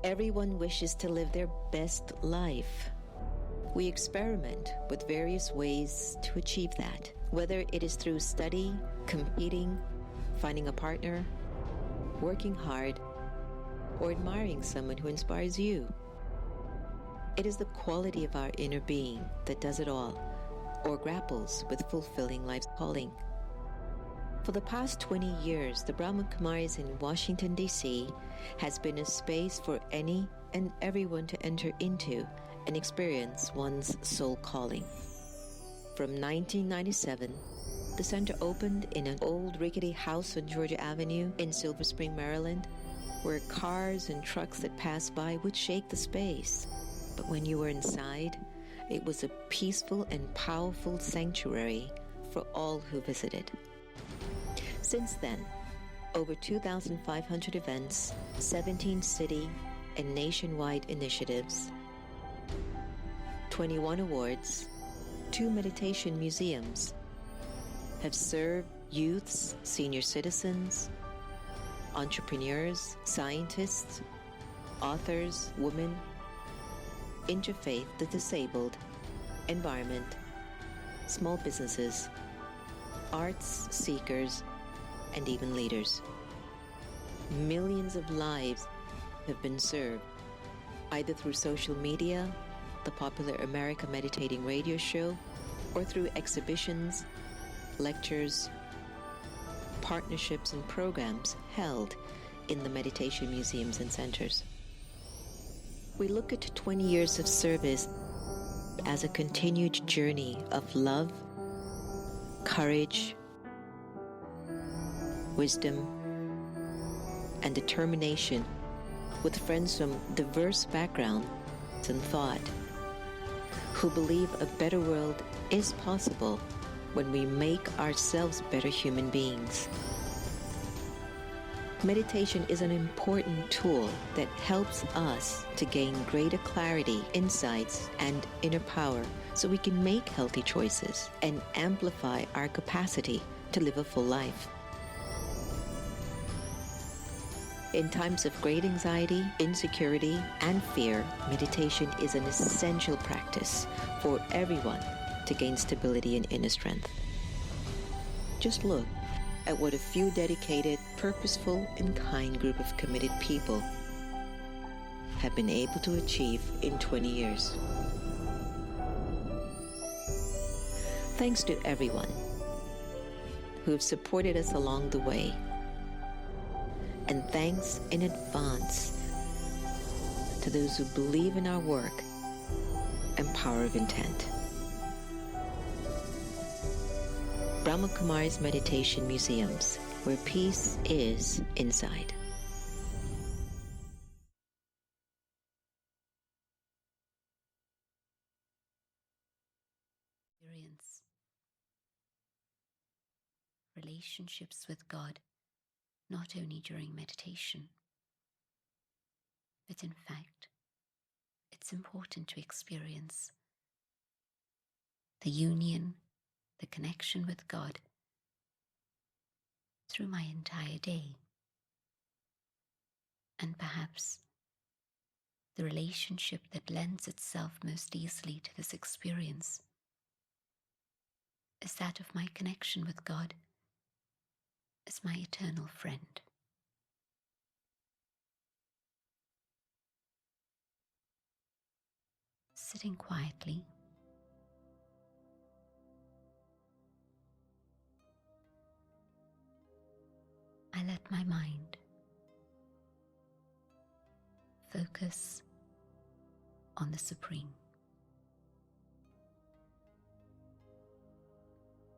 Everyone wishes to live their best life. We experiment with various ways to achieve that, whether it is through study, competing, finding a partner, working hard, or admiring someone who inspires you. It is the quality of our inner being that does it all, or grapples with fulfilling life's calling. For the past 20 years, the Brahma Kumaris in Washington, D.C. has been a space for any and everyone to enter into and experience one's soul calling. From 1997, the center opened in an old rickety house on Georgia Avenue in Silver Spring, Maryland, where cars and trucks that passed by would shake the space. But when you were inside, it was a peaceful and powerful sanctuary for all who visited. Since then, over 2,500 events, 17 city and nationwide initiatives, 21 awards, 2 meditation museums have served youths, senior citizens, entrepreneurs, scientists, authors, women, interfaith, the disabled, environment, small businesses, arts seekers, and even leaders. Millions of lives have been served, either through social media, the popular America Meditating radio show, or through exhibitions, lectures, partnerships, and programs held in the meditation museums and centers. We look at 20 years of service as a continued journey of love, courage, wisdom, and determination with friends from diverse backgrounds and thought, who believe a better world is possible when we make ourselves better human beings. Meditation is an important tool that helps us to gain greater clarity, insights, and inner power so we can make healthy choices and amplify our capacity to live a full life. In times of great anxiety, insecurity, and fear, meditation is an essential practice for everyone to gain stability and inner strength. Just look at what a few dedicated, purposeful, and kind group of committed people have been able to achieve in 20 years. Thanks to everyone who have supported us along the way. And thanks in advance to those who believe in our work and power of intent. Brahma Kumaris Meditation Museums, where peace is inside. Experience relationships with God, not only during meditation, but in fact, it's important to experience the union, the connection with God through my entire day. And perhaps the relationship that lends itself most easily to this experience is that of my connection with God as my eternal friend. Sitting quietly, I let my mind focus on the Supreme,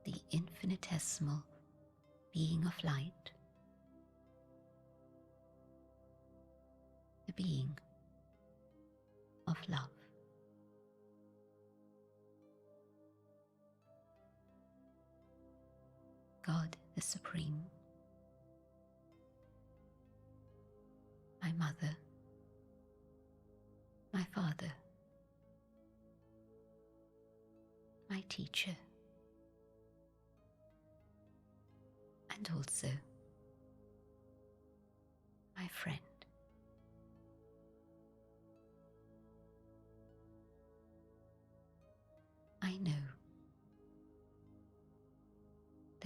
the infinitesimal being of light, the being of love. God the Supreme, my mother, my father, my teacher, and also my friend.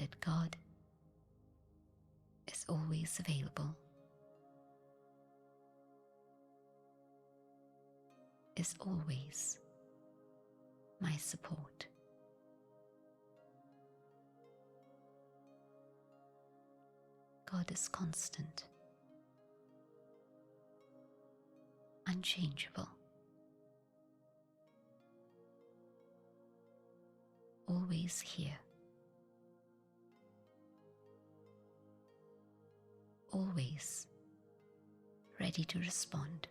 that God is always available, is always my support. God is constant, unchangeable, always here, always ready to respond.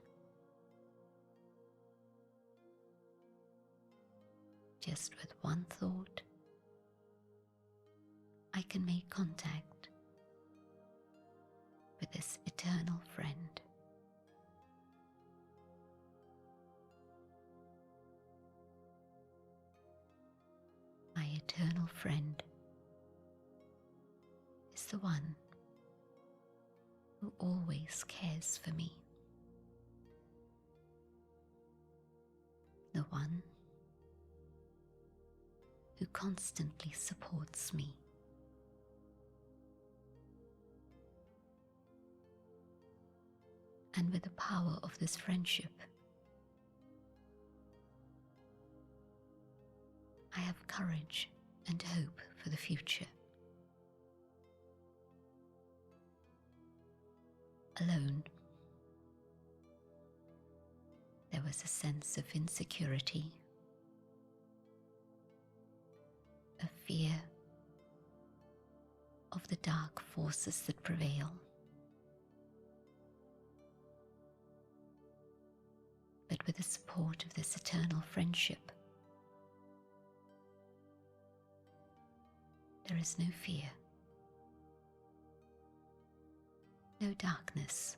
Just with one thought, I can make contact with this eternal friend. My eternal friend is the one who always cares for me, the one who constantly supports me. And with the power of this friendship, I have courage and hope for the future. Alone, there was a sense of insecurity, a fear of the dark forces that prevail. But with the support of this eternal friendship, there is no fear, no darkness,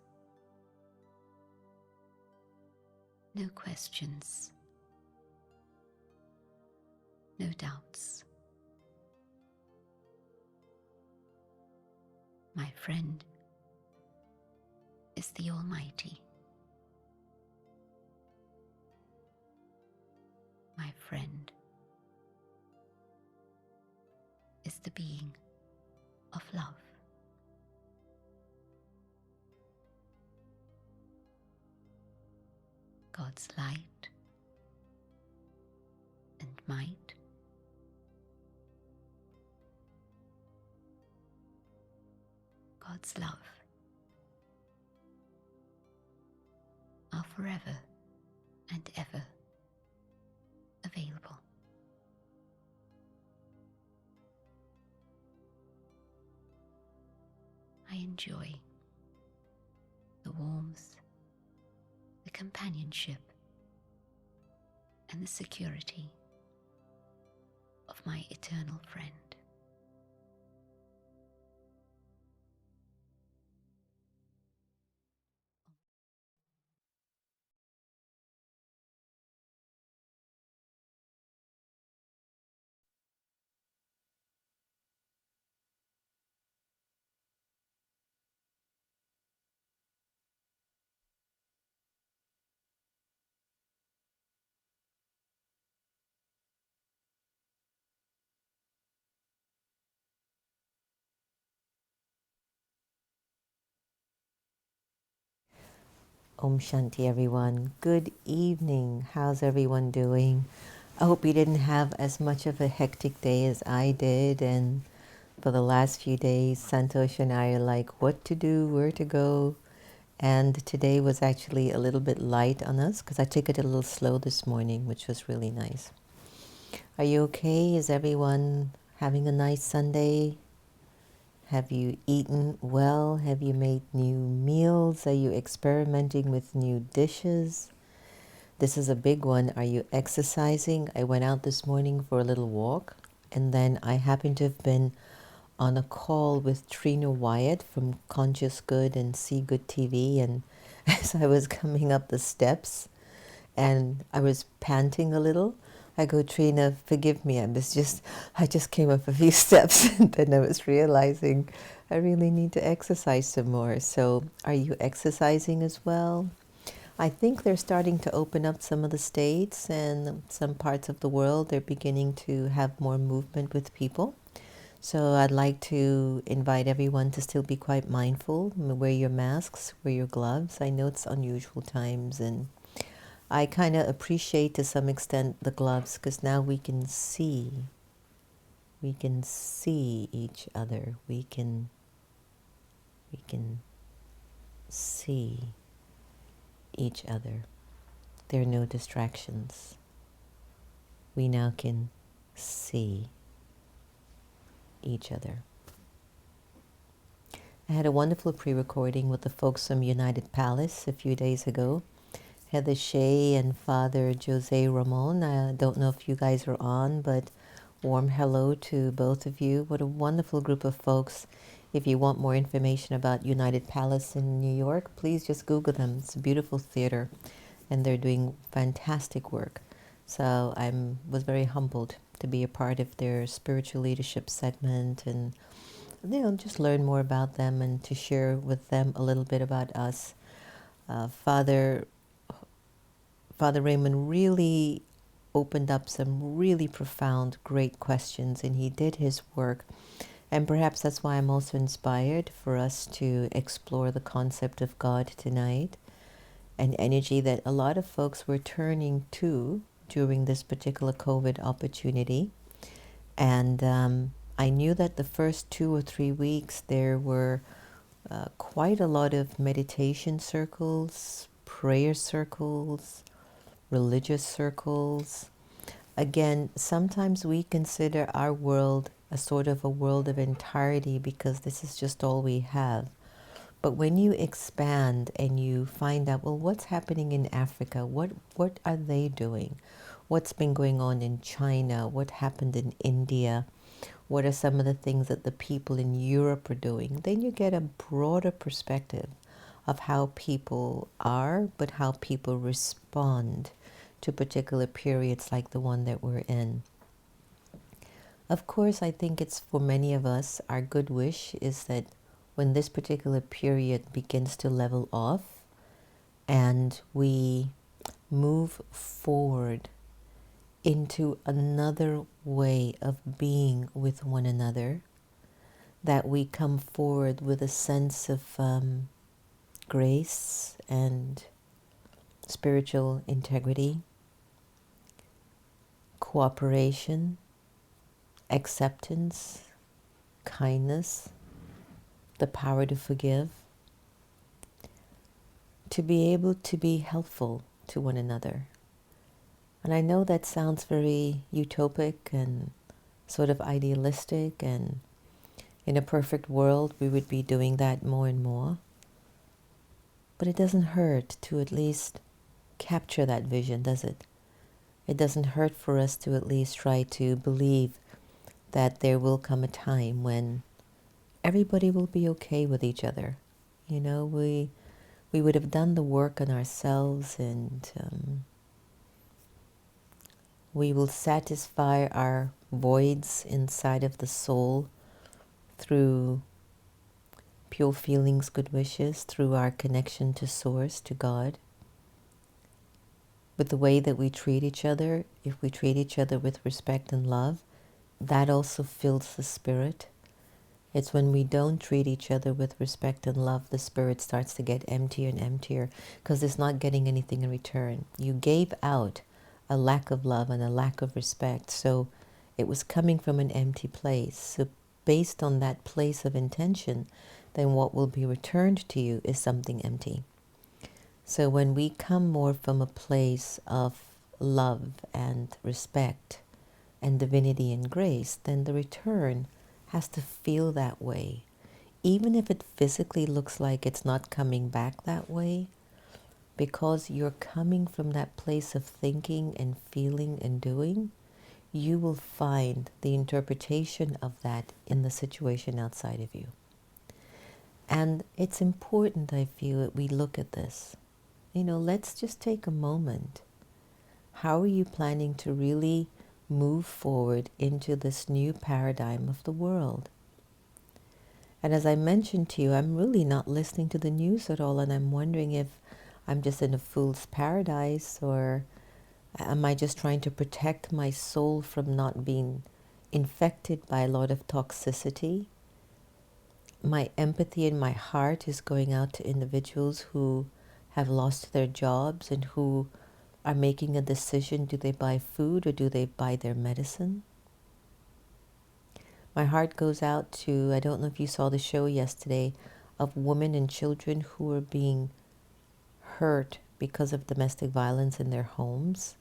no questions, no doubts. My friend is the Almighty. My friend is the being of love. God's light and might, God's love are forever and ever available. I enjoy the warmth, the companionship, and the security of my eternal friend. Om Shanti, everyone. Good evening. How's everyone doing? I hope you didn't have as much of a hectic day as I did. And for the last few days, Santosh and I are like, what to do, where to go. And today was actually a little bit light on us because I took it a little slow this morning, which was really nice. Are you okay? Is everyone having a nice Sunday? Have you eaten well? Have you made new meals? Are you experimenting with new dishes? This is a big one. Are you exercising? I went out this morning for a little walk, and then I happened to have been on a call with Trina Wyatt from Conscious Good and See Good TV, and as I was coming up the steps and I was panting a little, I go, Trina, forgive me, I just came up a few steps and then I was realizing I really need to exercise some more. So are you exercising as well? I think they're starting to open up some of the states and some parts of the world. They're beginning to have more movement with people. So I'd like to invite everyone to still be quite mindful. Wear your masks, wear your gloves. I know it's unusual times, and I kind of appreciate to some extent the gloves because now we can see. We can see each other. We can see each other. There are no distractions. We now can see each other. I had a wonderful pre-recording with the folks from United Palace a few days ago. Heather Shea and Father Jose Ramon. I don't know if you guys are on, but warm hello to both of you. What a wonderful group of folks. If you want more information about United Palace in New York, please just Google them. It's a beautiful theater, and they're doing fantastic work. So I was very humbled to be a part of their spiritual leadership segment, and just learn more about them and to share with them a little bit about us. Father Raymond really opened up some really profound, great questions, and he did his work. And perhaps that's why I'm also inspired for us to explore the concept of God tonight, an energy that a lot of folks were turning to during this particular COVID opportunity. And I knew that the first 2 or 3 weeks there were quite a lot of meditation circles, prayer circles, religious circles. Again, sometimes we consider our world a sort of a world of entirety because this is just all we have. But when you expand and you find out, well, what's happening in Africa? What are they doing? What's been going on in China? What happened in India? What are some of the things that the people in Europe are doing? Then you get a broader perspective of how people are, but how people respond to particular periods like the one that we're in. Of course, I think it's for many of us, our good wish is that when this particular period begins to level off and we move forward into another way of being with one another, that we come forward with a sense of grace and spiritual integrity, cooperation, acceptance, kindness, the power to forgive, to be able to be helpful to one another. And I know that sounds very utopic and sort of idealistic, and in a perfect world we would be doing that more and more. But it doesn't hurt to at least capture that vision, does it? It doesn't hurt for us to at least try to believe that there will come a time when everybody will be okay with each other. You know, we would have done the work on ourselves, and we will satisfy our voids inside of the soul through pure feelings, good wishes, through our connection to Source, to God. With the way that we treat each other, if we treat each other with respect and love, that also fills the spirit. It's when we don't treat each other with respect and love, the spirit starts to get emptier and emptier because it's not getting anything in return. You gave out a lack of love and a lack of respect, so it was coming from an empty place. So based on that place of intention, then what will be returned to you is something empty. So when we come more from a place of love and respect and divinity and grace, then the return has to feel that way. Even if it physically looks like it's not coming back that way, because you're coming from that place of thinking and feeling and doing, you will find the interpretation of that in the situation outside of you. And it's important, I feel, that we look at this. Let's just take a moment. How are you planning to really move forward into this new paradigm of the world? And as I mentioned to you, I'm really not listening to the news at all, and I'm wondering if I'm just in a fool's paradise, or am I just trying to protect my soul from not being infected by a lot of toxicity. My empathy and my heart is going out to individuals who have lost their jobs and who are making a decision, do they buy food or do they buy their medicine? My heart goes out to, I don't know if you saw the show yesterday, of women and children who are being hurt because of domestic violence in their homes,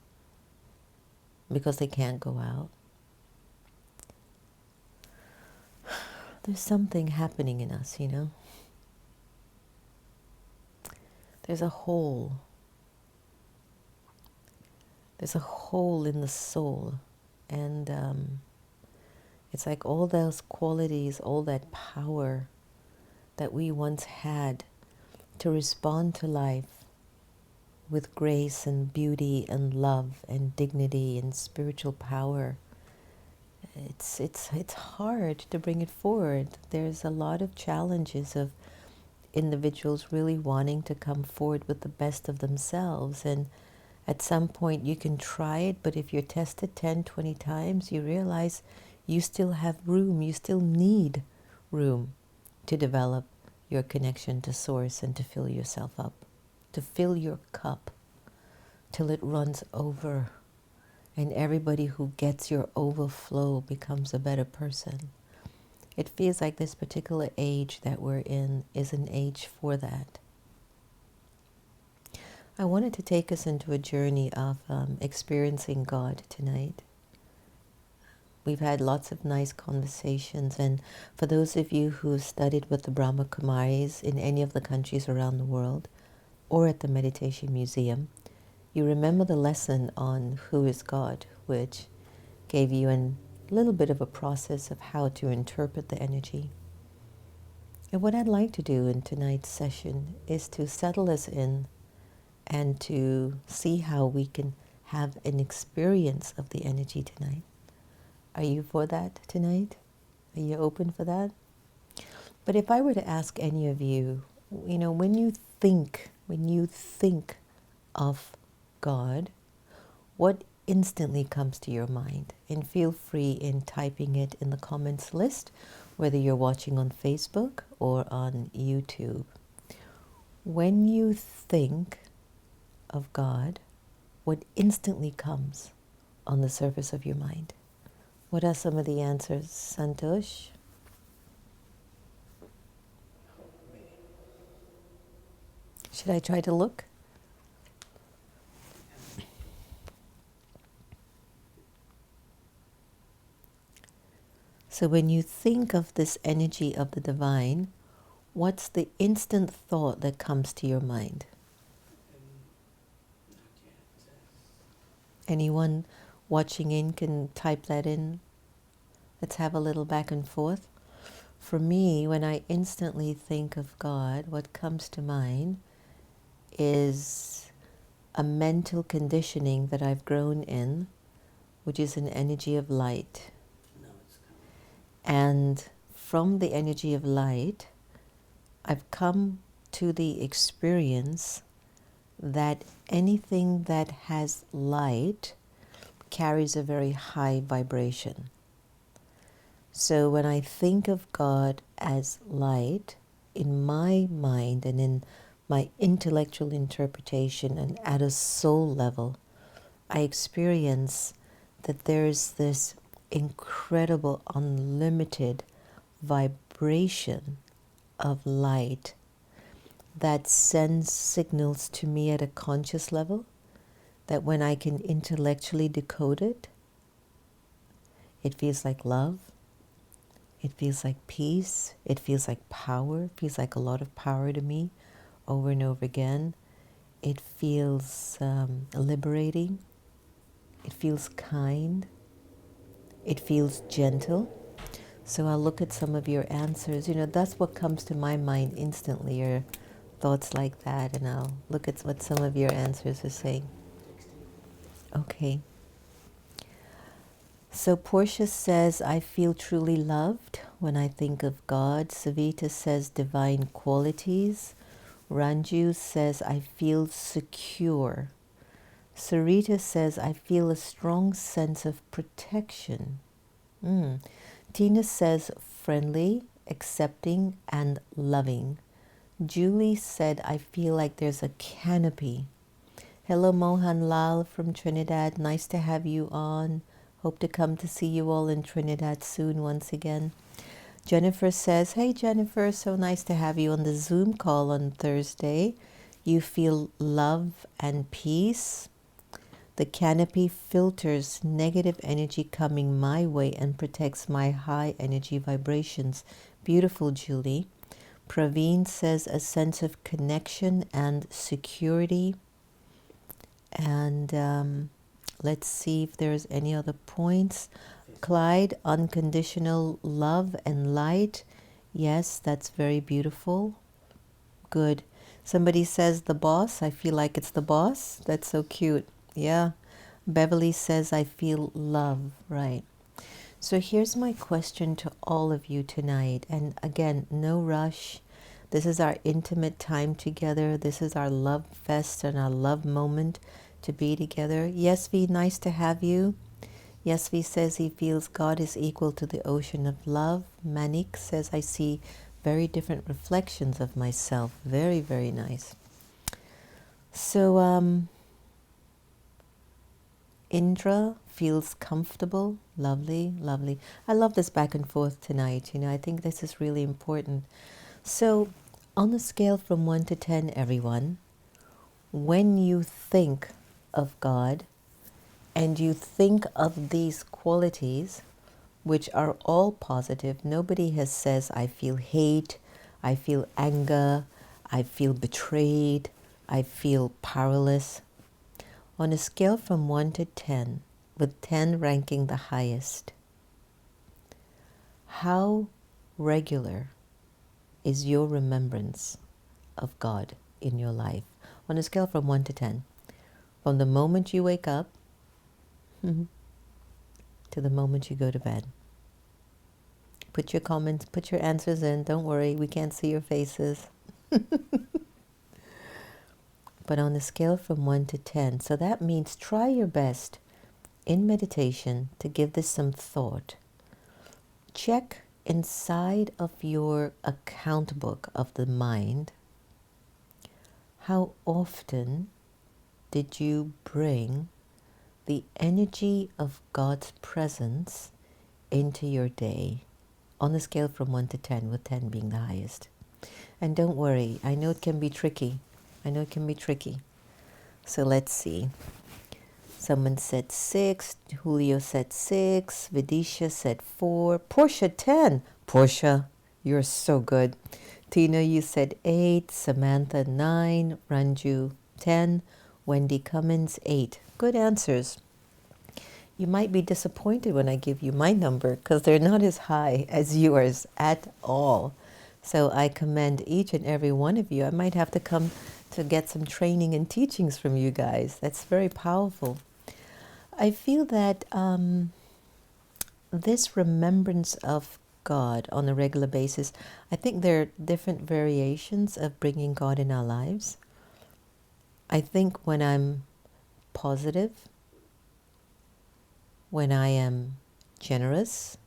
because they can't go out. There's something happening in us, you know? There's a hole. There's a hole in the soul. And it's like all those qualities, all that power that we once had to respond to life with grace and beauty and love and dignity and spiritual power. It's hard to bring it forward. There's a lot of challenges of individuals really wanting to come forward with the best of themselves, and at some point you can try it, but if you're tested 10, 20 times, you realize you still have room, you still need room to develop your connection to Source and to fill yourself up, to fill your cup till it runs over, and everybody who gets your overflow becomes a better person. It feels like this particular age that we're in is an age for that. I wanted to take us into a journey of experiencing God tonight. We've had lots of nice conversations, and for those of you who studied with the Brahma Kumaris in any of the countries around the world, or at the Meditation Museum, you remember the lesson on who is God, which gave you a little bit of a process of how to interpret the energy. And what I'd like to do in tonight's session is to settle us in and to see how we can have an experience of the energy tonight. Are you for that tonight? Are you open for that? But if I were to ask any of you, you know, when you think of God, what instantly comes to your mind? And feel free in typing it in the comments list, whether you're watching on Facebook or on YouTube. When you think of God, what instantly comes on the surface of your mind? What are some of the answers, Santosh? Should I try to look? So when you think of this energy of the divine, what's the instant thought that comes to your mind? Anyone watching in can type that in. Let's have a little back and forth. For me, when I instantly think of God, what comes to mind is a mental conditioning that I've grown in, which is an energy of light. And from the energy of light, I've come to the experience that anything that has light carries a very high vibration. So when I think of God as light, in my mind and in my intellectual interpretation and at a soul level, I experience that there's this incredible, unlimited vibration of light that sends signals to me at a conscious level, that when I can intellectually decode it, it feels like love, it feels like peace, it feels like power, it feels like a lot of power to me over and over again. It feels liberating, it feels kind, it feels gentle. So I'll look at some of your answers. You know, that's what comes to my mind instantly, or thoughts like that, and I'll look at what some of your answers are saying. Okay. So Portia says, I feel truly loved when I think of God. Savita says, divine qualities. Ranju says, I feel secure. Sarita says, I feel a strong sense of protection. Mm. Tina says friendly, accepting, and loving. Julie said, I feel like there's a canopy. Hello, Mohan Lal from Trinidad. Nice to have you on. Hope to come to see you all in Trinidad soon once again. Jennifer says, hey, Jennifer, so nice to have you on the Zoom call on Thursday. You feel love and peace. The canopy filters negative energy coming my way and protects my high energy vibrations. Beautiful, Julie. Praveen says a sense of connection and security. And let's see if there's any other points. Clyde, unconditional love and light. Yes, that's very beautiful. Good. Somebody says the boss. I feel like it's the boss. That's so cute. Yeah. Beverly says I feel love. Right. So here's my question to all of you tonight. And again, no rush. This is our intimate time together. This is our love fest and our love moment to be together. Yes, V, nice to have you. Yes, V says he feels God is equal to the ocean of love. Manik says I see very different reflections of myself. Very, very nice. So, Indra feels comfortable. Lovely, lovely. I love this back and forth tonight. I think this is really important. So, on a scale from 1 to 10, everyone, when you think of God and you think of these qualities, which are all positive, nobody has says, I feel hate, I feel anger, I feel betrayed, I feel powerless. On a scale from 1 to 10, with 10 ranking the highest, how regular is your remembrance of God in your life? On a scale from 1 to 10, from the moment you wake up to the moment you go to bed. Put your comments, put your answers in. Don't worry, we can't see your faces. But on a scale from 1 to 10, so that means try your best in meditation to give this some thought. Check inside of your account book of the mind, how often did you bring the energy of God's presence into your day on a scale from 1 to 10, with 10 being the highest. And don't worry, I know it can be tricky. So let's see. Someone said 6, Julio said 6, Vidisha said 4, Portia 10. Portia, you're so good. Tina, you said 8, Samantha 9, Ranju 10, Wendy Cummins 8. Good answers. You might be disappointed when I give you my number because they're not as high as yours at all. So I commend each and every one of you. I might have to come to get some training and teachings from you guys. That's very powerful. I feel that this remembrance of God on a regular basis, I think there are different variations of bringing God in our lives. I think when I'm positive, when I am generous,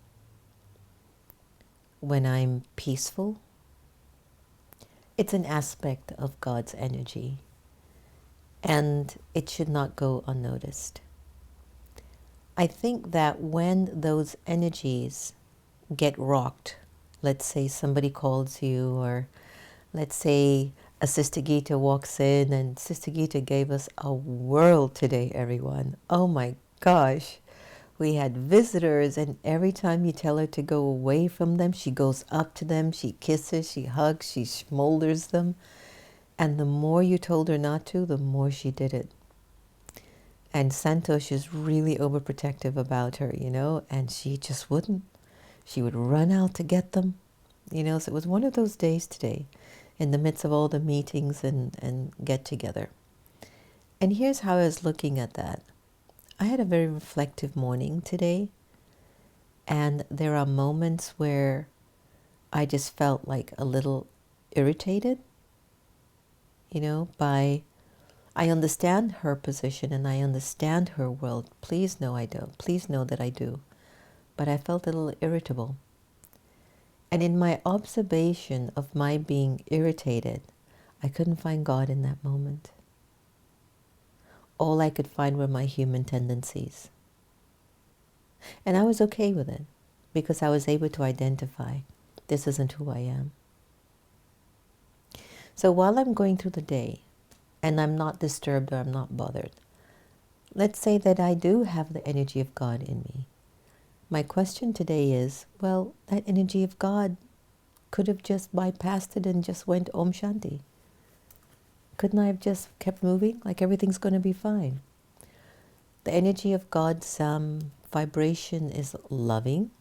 when I'm peaceful, it's an aspect of God's energy, and it should not go unnoticed. I think that when those energies get rocked, let's say somebody calls you, or let's say a Sister Gita walks in, and Sister Gita gave us a world today, everyone. Oh my gosh. We had visitors, and every time you tell her to go away from them, she goes up to them, she kisses, she hugs, she smolders them. And the more you told her not to, the more she did it. And Santosh is really overprotective about her, and she just wouldn't. She would run out to get them, so it was one of those days today, in the midst of all the meetings and get together. And here's how I was looking at that. I had a very reflective morning today, and there are moments where I just felt like a little irritated, by, I understand her position and I understand her world. Please know I do. Please know that I do. but I felt a little irritable. And in my observation of my being irritated, I couldn't find God in that moment. All I could find were my human tendencies. And I was okay with it because I was able to identify this isn't who I am. So while I'm going through the day and I'm not disturbed or I'm not bothered, let's say that I do have the energy of God in me. My question today is, well, that energy of God could have just bypassed it and just went Om Shanti. Couldn't I have just kept moving like everything's going to be fine? The energy of God's vibration is loving,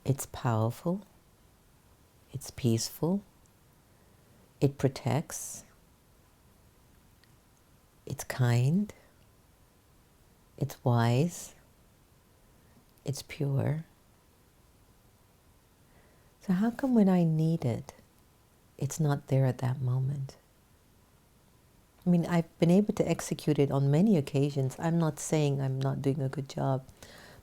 it's powerful, it's peaceful, it protects, it's kind, it's wise, it's pure. So how come when I need it, it's not there at that moment? I mean, I've been able to execute it on many occasions. I'm not saying I'm not doing a good job,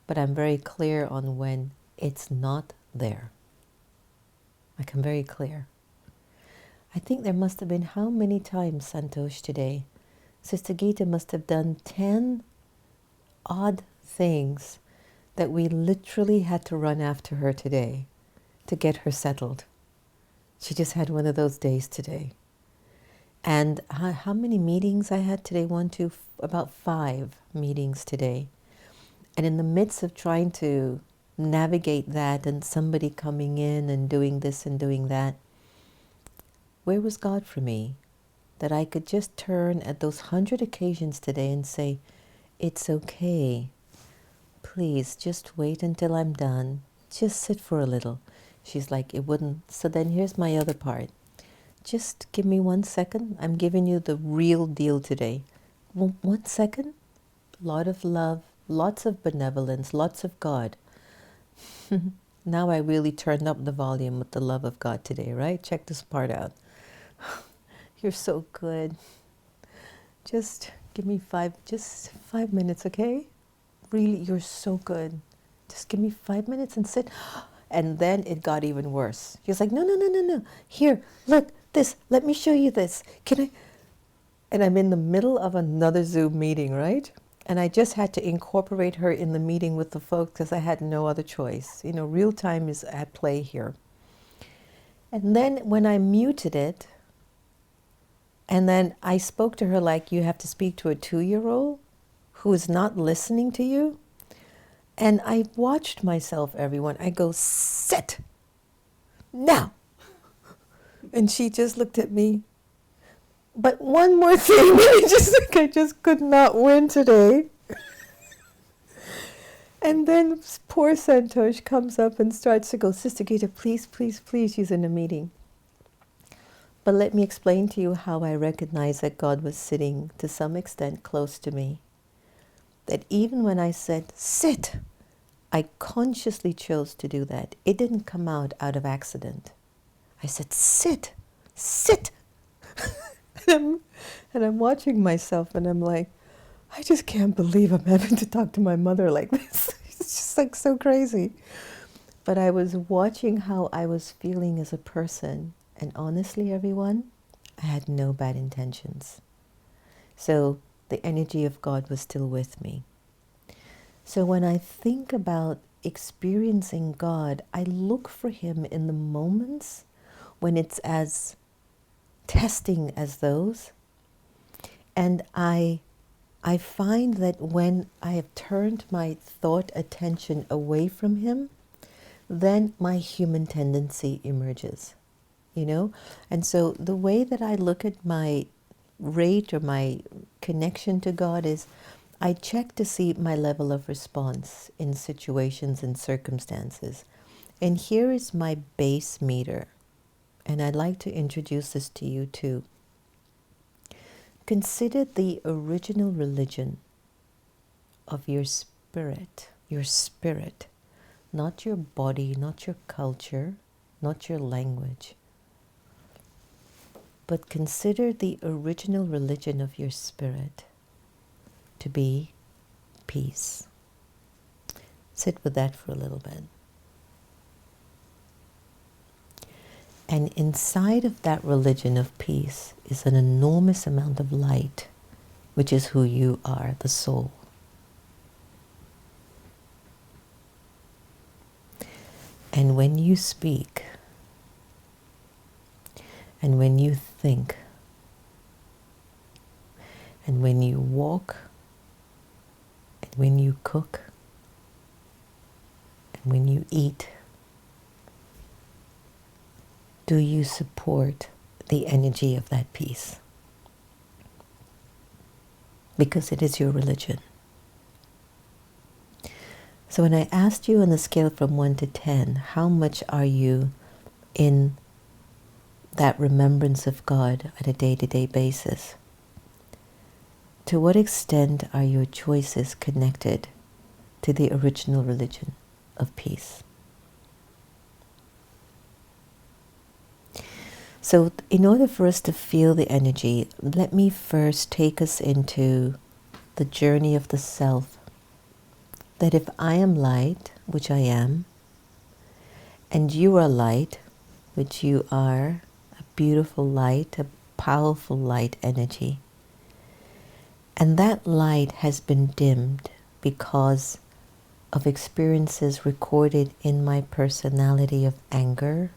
but I'm very clear on when it's not there. Like, I'm very clear. I think there must have been how many times, Santosh, today? Sister Gita must have done 10 odd things that we literally had to run after her today to get her settled. She just had one of those days today. And how many meetings I had today? About 5 meetings today. And in the midst of trying to navigate that and somebody coming in and doing this and doing that, where was God for me? That I could just turn at those 100 occasions today and say, it's okay. Please just wait until I'm done. Just sit for a little. She's like, it wouldn't. So then here's my other part. Just give me 1 second. I'm giving you the real deal today. 1 second. Lot of love, lots of benevolence, lots of God. Now I really turned up the volume with the love of God today, right? Check this part out. You're so good. Just give me 5 minutes, okay? Really, you're so good. Just give me 5 minutes and sit. And then it got even worse. He was like, no. Here, look, this. Let me show you this. Can I? And I'm in the middle of another Zoom meeting, right? And I just had to incorporate her in the meeting with the folks because I had no other choice. You know, real time is at play here. And then when I muted it, and then I spoke to her like you have to speak to a 2-year-old who is not listening to you. And I watched myself, everyone. I go, sit, now. And she just looked at me. But one more thing, I just could not win today. And then poor Santosh comes up and starts to go, Sister Gita, please, she's in a meeting. But let me explain to you how I recognize that God was sitting to some extent close to me. That even when I said, sit, I consciously chose to do that. It didn't come out of accident. I said, sit. and I'm watching myself and I'm like, I just can't believe I'm having to talk to my mother like this. It's just like so crazy. But I was watching how I was feeling as a person. And honestly, everyone, I had no bad intentions. So the energy of God was still with me. So when I think about experiencing God, I look for Him in the moments when it's as testing as those. And I find that when I have turned my thought attention away from Him, then my human tendency emerges, you know? And so the way that I look at my rate or my connection to God is I check to see my level of response in situations and circumstances. And here is my base meter. And I'd like to introduce this to you too. Consider the original religion of your spirit, not your body, not your culture, not your language. But consider the original religion of your spirit to be peace. Sit with that for a little bit. And inside of that religion of peace is an enormous amount of light, which is who you are, the soul. And when you speak, and when you think, and when you walk, and when you cook, and when you eat, do you support the energy of that peace? Because it is your religion. So when I asked you on the scale from 1 to 10, how much are you in that remembrance of God on a day-to-day basis? To what extent are your choices connected to the original religion of peace? So in order for us to feel the energy, let me first take us into the journey of the self. That if I am light, which I am, and you are light, which you are, a beautiful light, a powerful light energy, and that light has been dimmed because of experiences recorded in my personality of anger,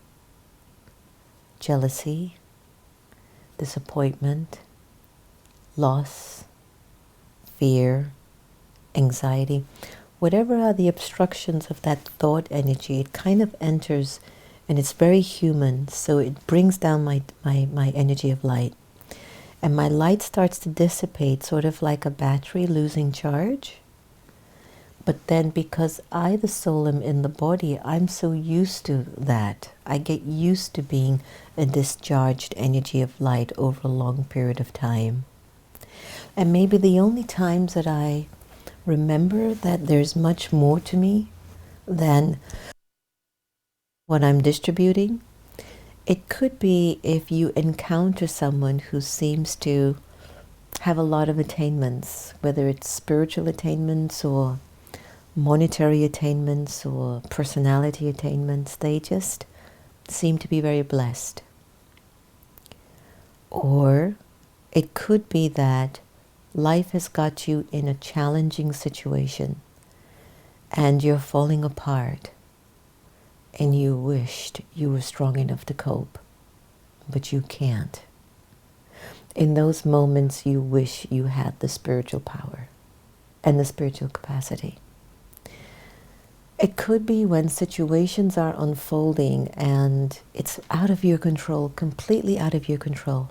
jealousy, disappointment, loss, fear, anxiety, whatever are the obstructions of that thought energy, it kind of enters and it's very human, so it brings down my energy of light. And my light starts to dissipate, sort of like a battery losing charge. But then because I, the soul, am in the body, I'm so used to that. I get used to being a discharged energy of light over a long period of time. And maybe the only times that I remember that there's much more to me than what I'm distributing, it could be if you encounter someone who seems to have a lot of attainments, whether it's spiritual attainments or monetary attainments or personality attainments. They just seem to be very blessed. Or it could be that life has got you in a challenging situation and you're falling apart and you wished you were strong enough to cope, but you can't. In those moments you wish you had the spiritual power and the spiritual capacity. It could be when situations are unfolding and it's out of your control, completely out of your control.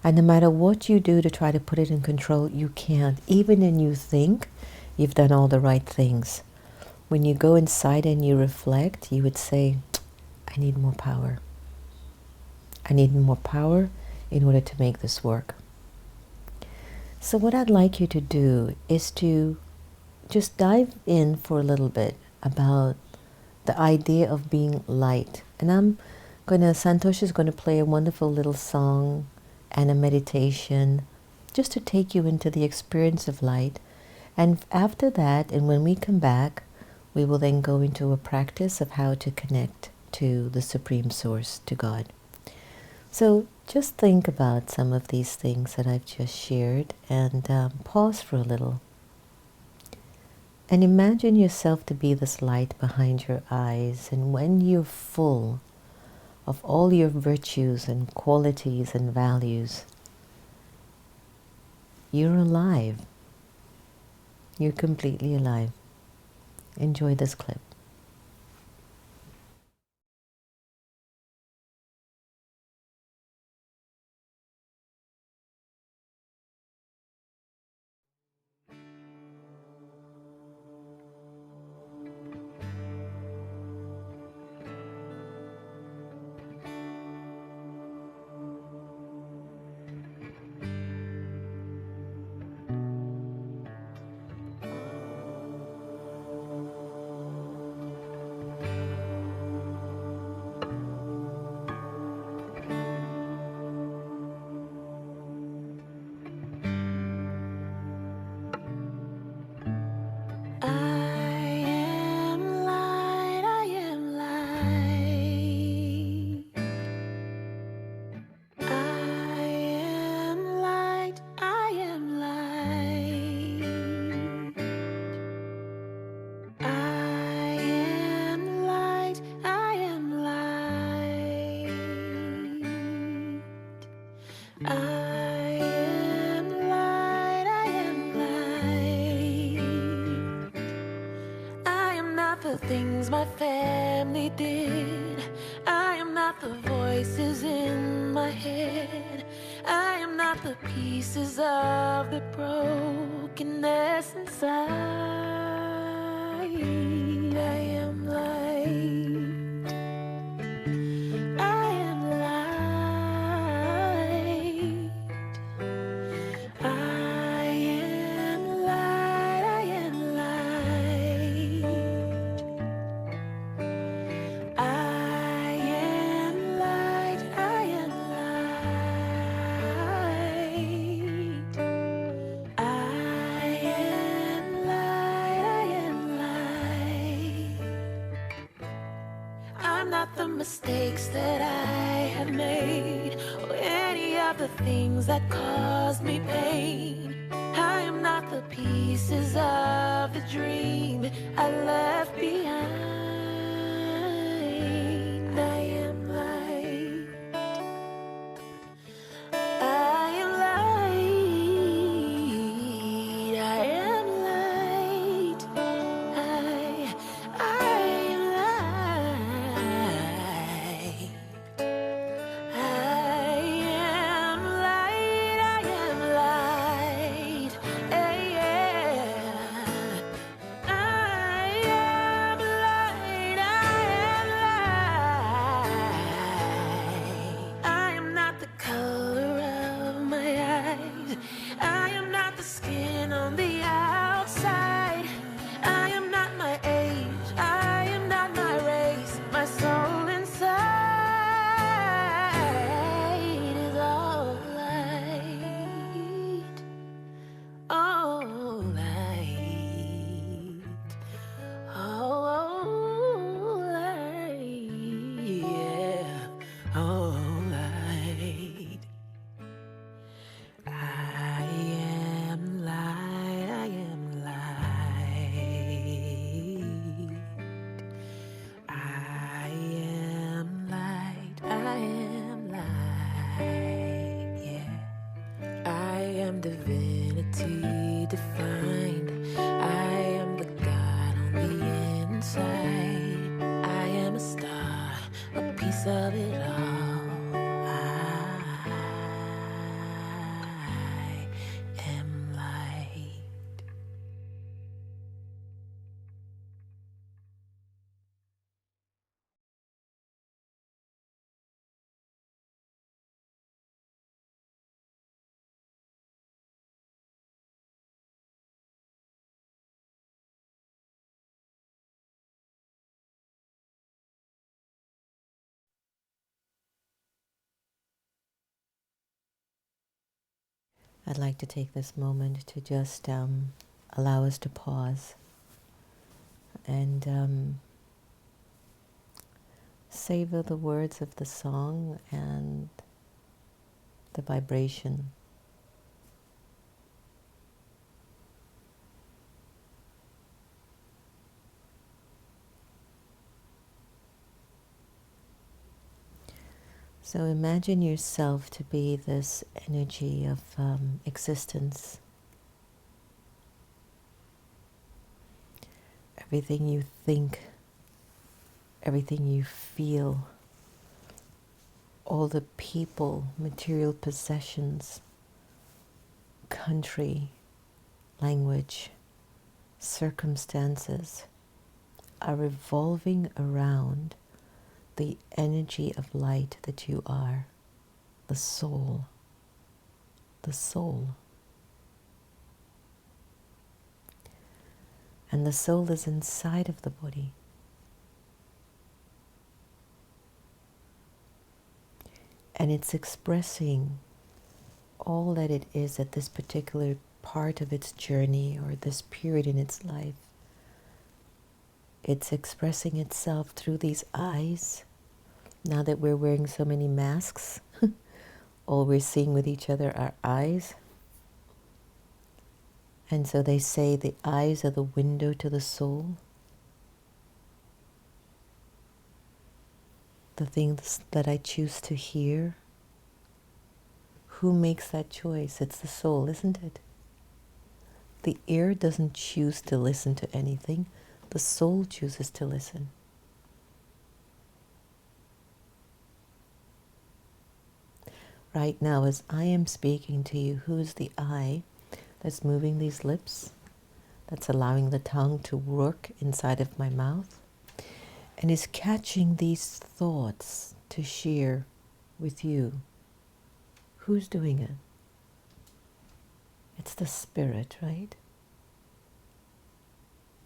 And no matter what you do to try to put it in control, you can't. Even when you think you've done all the right things, when you go inside and you reflect, you would say, I need more power. I need more power in order to make this work. So what I'd like you to do is to just dive in for a little bit about the idea of being light. And Santosh is going to play a wonderful little song and a meditation just to take you into the experience of light. And after that, and when we come back, we will then go into a practice of how to connect to the Supreme Source, to God. So just think about some of these things that I've just shared and pause for a little. And imagine yourself to be this light behind your eyes, and when you're full of all your virtues and qualities and values, you're alive. You're completely alive. Enjoy this clip. my family did. I am not the voices in my head. I am not the pieces of the brokenness inside. I am light. I am light. I am light. I am light. I am light. I am light. I am light. I am light. I'm not the mistakes that I have made, or any of the things that caused me pain. I am not the pieces of the dream I left behind. I am light. I am light. I am light. I am light. I am light. I am light. Yeah. I am light. I am light. I am not the color of my eyes. I am not the skin on the outside. I am not my age. I am not my race. My soul inside is all light. All light. Oh, light. Yeah. Oh, light. I am light. I am light. I am light. I am light. Yeah. I am divinity defined. I am the God on the inside. I am a star, a piece of it all. I am light. I'd like to take this moment to just allow us to pause and savor the words of the song and the vibration. So imagine yourself to be this energy of existence. Everything you think, everything you feel, all the people, material possessions, country, language, circumstances are revolving around the energy of light that you are, the soul, the soul. And the soul is inside of the body. And it's expressing all that it is at this particular part of its journey or this period in its life. It's expressing itself through these eyes. Now that we're wearing so many masks, all we're seeing with each other are eyes. And so they say the eyes are the window to the soul. The things that I choose to hear. Who makes that choice? It's the soul, isn't it? The ear doesn't choose to listen to anything. The soul chooses to listen. right now as I am speaking to you, who's the I that's moving these lips, that's allowing the tongue to work inside of my mouth, and is catching these thoughts to share with you. Who's doing it? It's the spirit, right?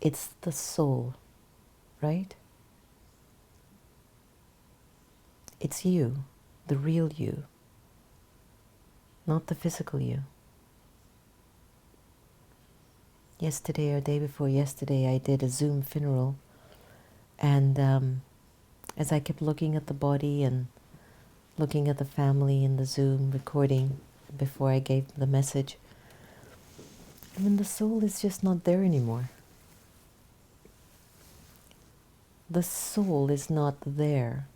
It's the soul, right? It's you, the real you, not the physical you. Yesterday or day before yesterday, I did a Zoom funeral, and as I kept looking at the body and looking at the family in the Zoom recording before I gave the message, I mean, the soul is just not there anymore. The soul is not there.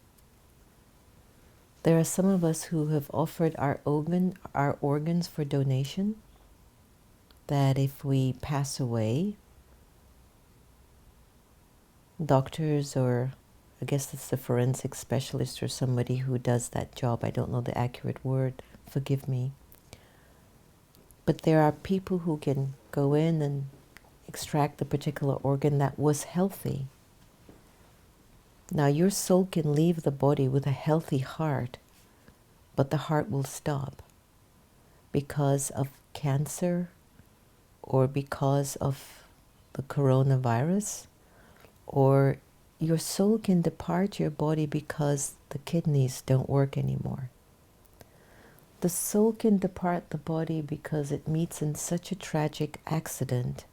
There are some of us who have offered our organs for donation, that if we pass away, doctors, or I guess it's the forensic specialist or somebody who does that job, I don't know the accurate word, forgive me. But there are people who can go in and extract the particular organ that was healthy. Now your soul can leave the body with a healthy heart, but the heart will stop because of cancer or because of the coronavirus, or your soul can depart your body because the kidneys don't work anymore. The soul can depart the body because it meets in such a tragic accident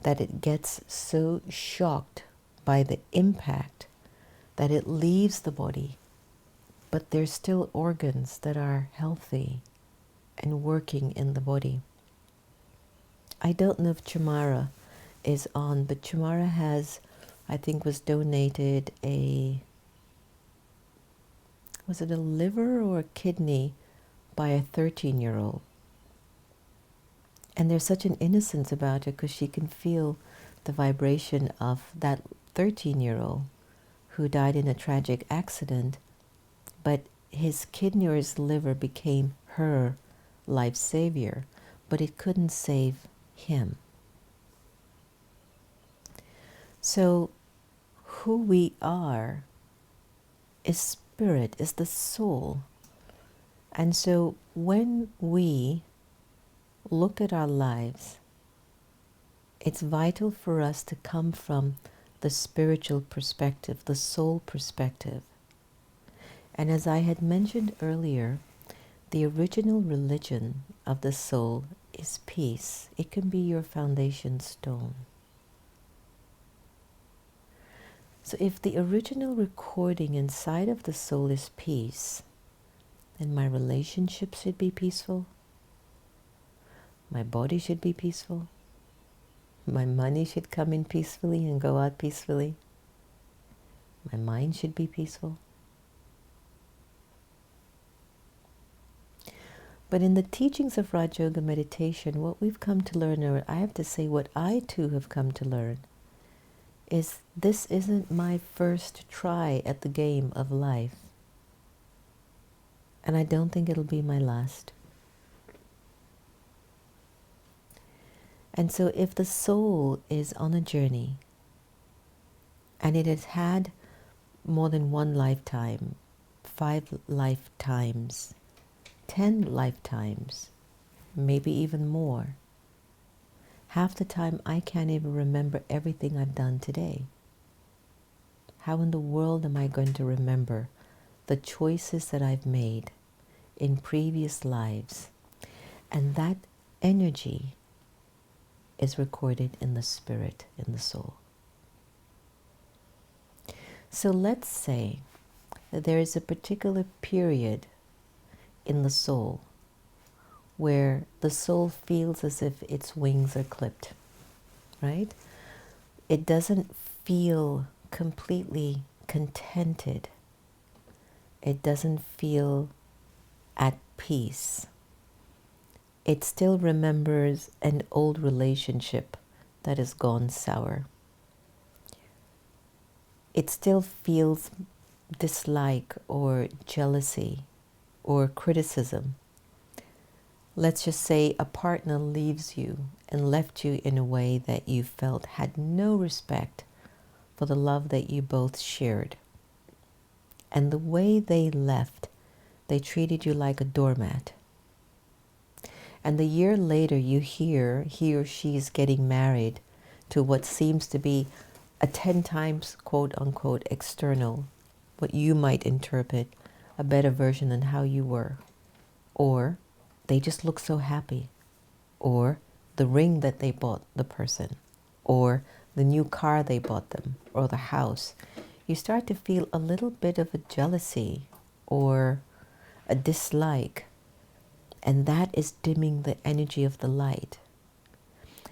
that it gets so shocked by the impact that it leaves the body, but there's still organs that are healthy and working in the body. I don't know if Chamara is on, but Chamara has, I think, was donated was it a liver or a kidney by a 13-year-old. And there's such an innocence about her because she can feel the vibration of that 13-year-old who died in a tragic accident, but his kidney or his liver became her life savior, but it couldn't save him. So who we are is spirit, is the soul. And so when we look at our lives, it's vital for us to come from the spiritual perspective, the soul perspective. And as I had mentioned earlier, the original religion of the soul is peace. It can be your foundation stone. So if the original recording inside of the soul is peace, then my relationships should be peaceful, my body should be peaceful, my money should come in peacefully and go out peacefully, my mind should be peaceful. But in the teachings of Raja Yoga meditation, what we've come to learn, or I have to say what I too have come to learn, is this isn't my first try at the game of life. And I don't think it'll be my last. And so if the soul is on a journey, and it has had more than one lifetime, 5 lifetimes, 10 lifetimes, maybe even more, half the time I can't even remember everything I've done today. How in the world am I going to remember the choices that I've made in previous lives? And that energy is recorded in the spirit, in the soul. So let's say that there is a particular period in the soul where the soul feels as if its wings are clipped, right? It doesn't feel completely contented. It doesn't feel at peace. It still remembers an old relationship that has gone sour. It still feels dislike or jealousy or criticism. Let's just say a partner leaves you and left you in a way that you felt had no respect for the love that you both shared. And the way they left, they treated you like a doormat. And a year later you hear he or she is getting married to what seems to be a 10 times quote unquote external, what you might interpret a better version than how you were. Or they just look so happy. Or the ring that they bought the person. Or the new car they bought them. Or the house. You start to feel a little bit of a jealousy or a dislike. And that is dimming the energy of the light.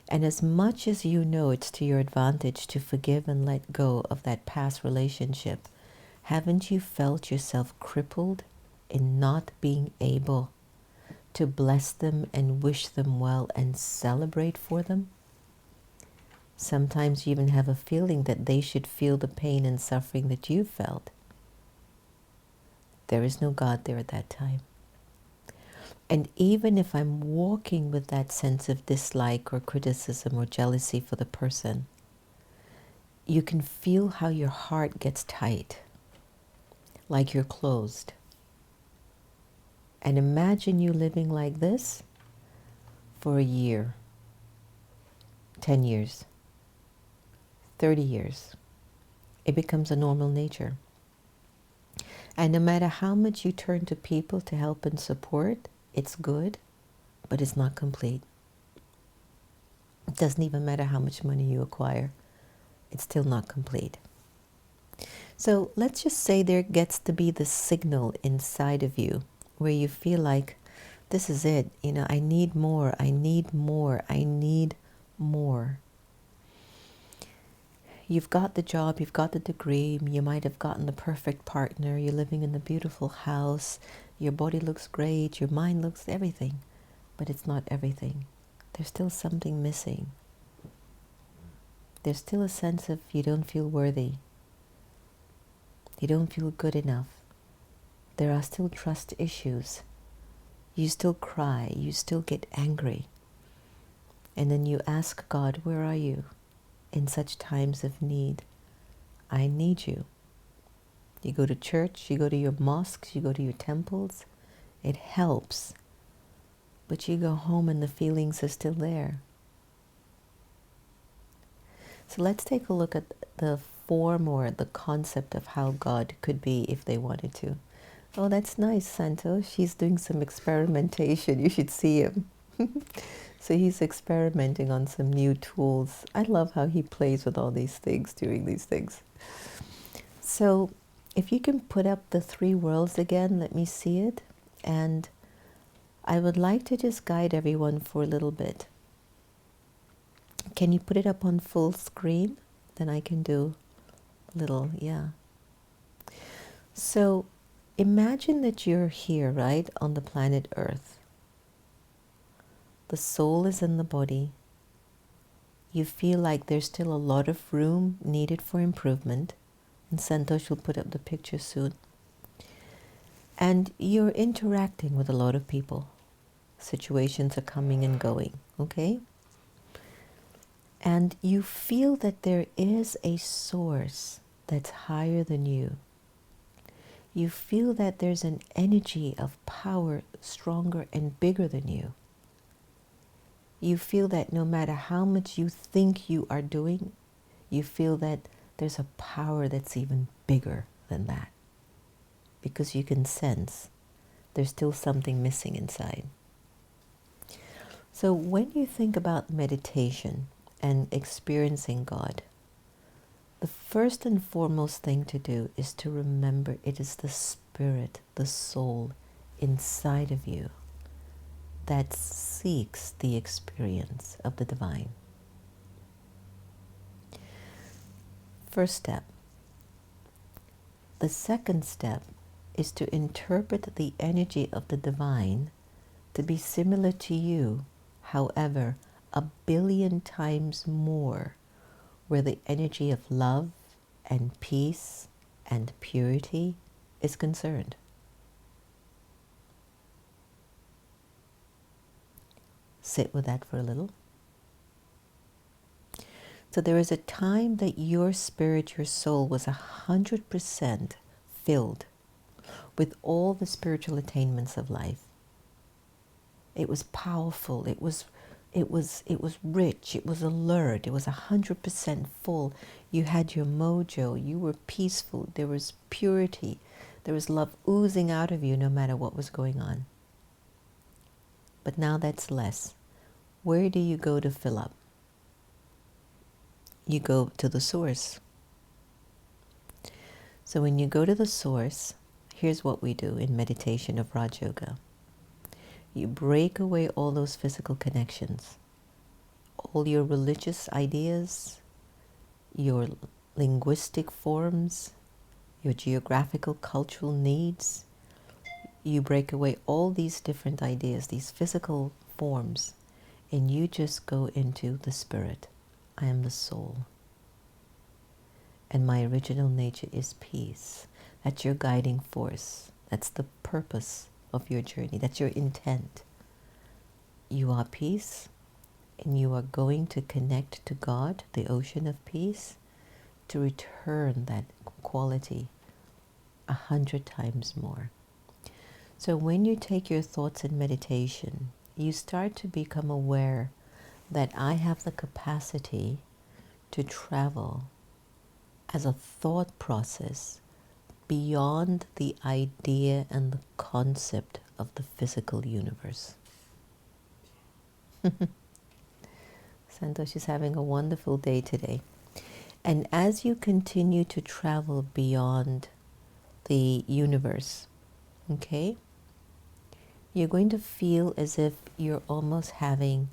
And as much as you know it's to your advantage to forgive and let go of that past relationship, haven't you felt yourself crippled in not being able to bless them and wish them well and celebrate for them? Sometimes you even have a feeling that they should feel the pain and suffering that you felt. There is no God there at that time. And even if I'm walking with that sense of dislike or criticism or jealousy for the person, you can feel how your heart gets tight, like you're closed. And imagine you living like this for a year, 10 years, 30 years. It becomes a normal nature. And no matter how much you turn to people to help and support, it's good, but it's not complete. It doesn't even matter how much money you acquire. It's still not complete. So let's just say there gets to be this signal inside of you where you feel like, this is it. I need more, I need more, I need more. You've got the job, you've got the degree, you might have gotten the perfect partner, you're living in a beautiful house, your body looks great, your mind looks everything, but it's not everything. There's still something missing. There's still a sense of you don't feel worthy. You don't feel good enough. There are still trust issues. You still cry, you still get angry. And then you ask God, where are you in such times of need? I need you. You go to church, you go to your mosques, you go to your temples. It helps. But you go home and the feelings are still there. So let's take a look at the form or the concept of how God could be if they wanted to. Oh, that's nice, Santo. She's doing some experimentation. You should see him. So he's experimenting on some new tools. I love how he plays with all these things, doing these things. So if you can put up the 3 worlds again, let me see it. And I would like to just guide everyone for a little bit. Can you put it up on full screen? Then I can do a little, yeah. So imagine that you're here, right, on the planet Earth. The soul is in the body. You feel like there's still a lot of room needed for improvement. And Santosh will put up the picture soon. And you're interacting with a lot of people. Situations are coming and going, okay? And you feel that there is a source that's higher than you. You feel that there's an energy of power stronger and bigger than you. You feel that no matter how much you think you are doing, you feel that there's a power that's even bigger than that. Because you can sense there's still something missing inside. So when you think about meditation and experiencing God, the first and foremost thing to do is to remember it is the spirit, the soul inside of you that seeks the experience of the divine. First step. The second step is to interpret the energy of the divine to be similar to you, however, 1 billion times more, where the energy of love and peace and purity is concerned. sit with that for a little. So there is a time that your spirit, your soul was 100% filled with all the spiritual attainments of life. It was powerful. It was rich. It was alert. It was 100% full. You had your mojo. You were peaceful. There was purity. There was love oozing out of you no matter what was going on. But now that's less. Where do you go to fill up? You go to the source. So when you go to the source, here's what we do in meditation of Raj Yoga. You break away all those physical connections, all your religious ideas, your linguistic forms, your geographical, cultural needs. You break away all these different ideas, these physical forms, and you just go into the spirit. I am the soul. And my original nature is peace. That's your guiding force. That's the purpose of your journey. That's your intent. You are peace, and you are going to connect to God, the ocean of peace, to return that quality 100 times more. So when you take your thoughts in meditation, you start to become aware that I have the capacity to travel as a thought process beyond the idea and the concept of the physical universe. Santosh is having a wonderful day today. And as you continue to travel beyond the universe, okay, you're going to feel as if you're almost having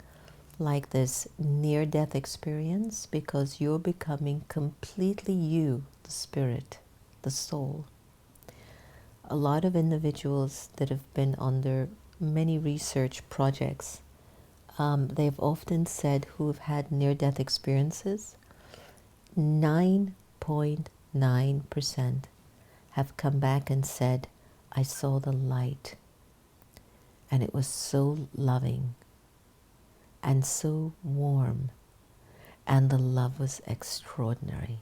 like this near-death experience, because you're becoming completely you, the spirit, the soul. A lot of individuals that have been under many research projects, they've often said, who have had near-death experiences, 9.9% have come back and said, I saw the light, and it was so loving and so warm, and the love was extraordinary.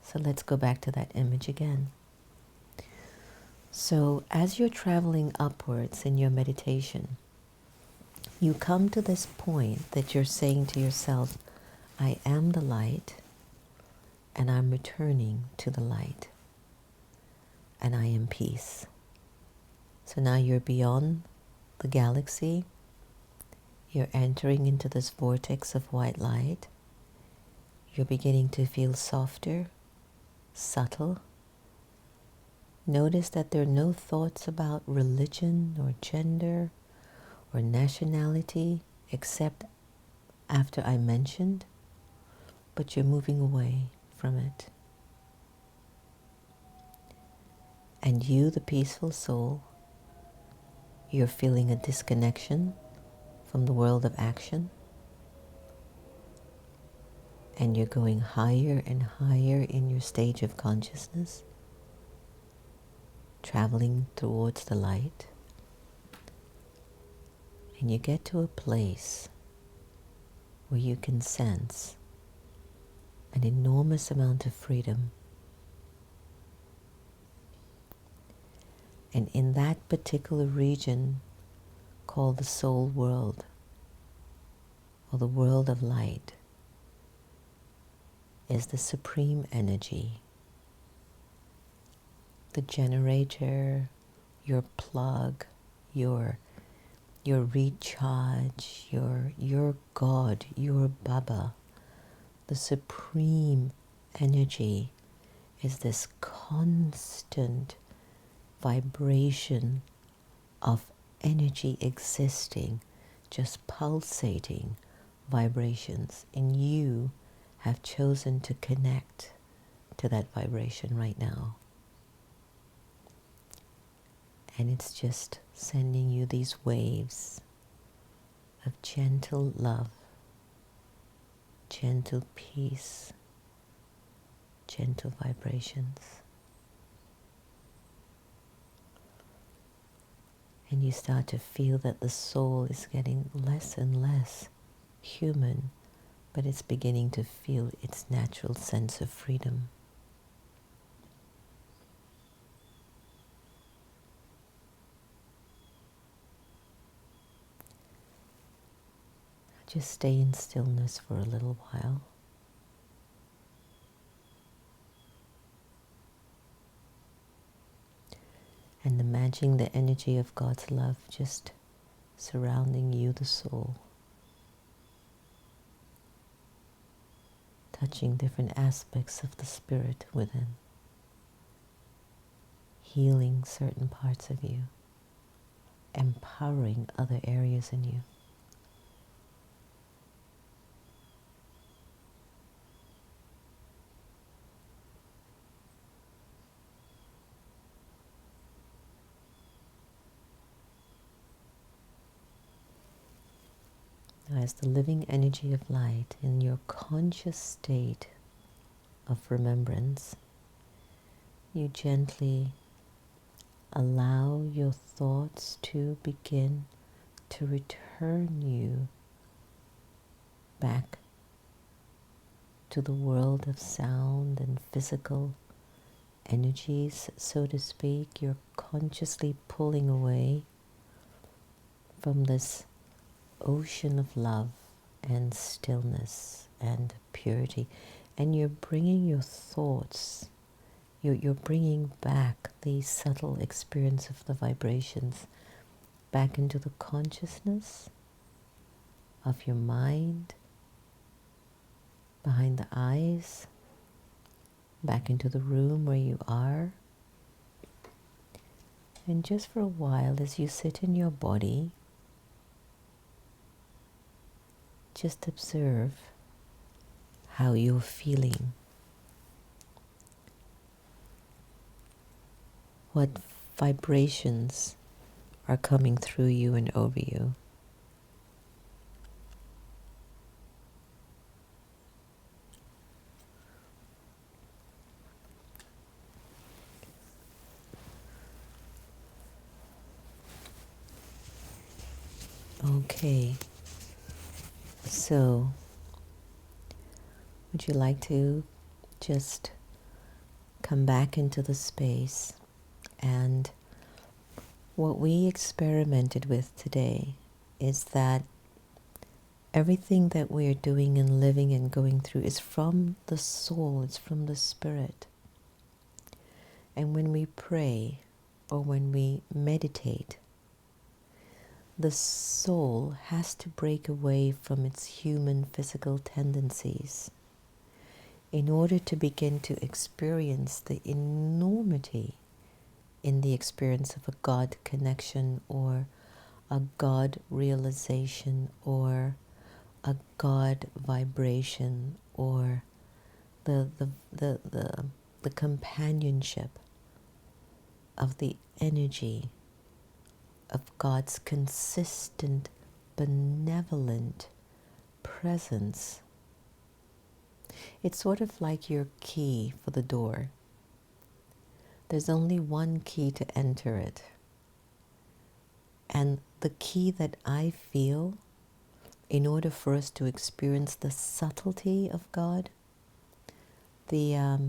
So let's go back to that image again. So as you're traveling upwards in your meditation, you come to this point that you're saying to yourself, I am the light, and I'm returning to the light, and I am peace. So now you're beyond the galaxy. You're entering into this vortex of white light. You're beginning to feel softer, subtle. Notice that there are no thoughts about religion or gender or nationality, except after I mentioned, but you're moving away from it. And you, the peaceful soul, you're feeling a disconnection from the world of action, and you're going higher and higher in your stage of consciousness, traveling towards the light, and you get to a place where you can sense an enormous amount of freedom. And in that particular region called the soul world, or the world of light, is the supreme energy, the generator, your plug, your recharge, your God, your Baba. The supreme energy is this constant vibration of energy existing, just pulsating vibrations, and you have chosen to connect to that vibration right now. And it's just sending you these waves of gentle love, gentle peace, gentle vibrations. And you start to feel that the soul is getting less and less human, but it's beginning to feel its natural sense of freedom. Just stay in stillness for a little while. And imagine the energy of God's love just surrounding you, the soul, touching different aspects of the spirit within, healing certain parts of you, empowering other areas in you. As the living energy of light in your conscious state of remembrance, you gently allow your thoughts to begin to return you back to the world of sound and physical energies, so to speak. You're consciously pulling away from this ocean of love and stillness and purity, and you're bringing your thoughts, you're bringing back the subtle experience of the vibrations back into the consciousness of your mind, behind the eyes, back into the room where you are. And just for a while, as you sit in your body, just observe how you're feeling. What vibrations are coming through you and over you. Okay, so would you like to just come back into the space? And what we experimented with today is that everything that we are doing and living and going through is from the soul, it's from the spirit. And when we pray or when we meditate, the soul has to break away from its human physical tendencies in order to begin to experience the enormity in the experience of a God connection or a God realization or a God vibration or the companionship of the energy of God's consistent, benevolent presence. It's sort of like your key for the door. There's only one key to enter it. And the key that I feel, in order for us to experience the subtlety of God, the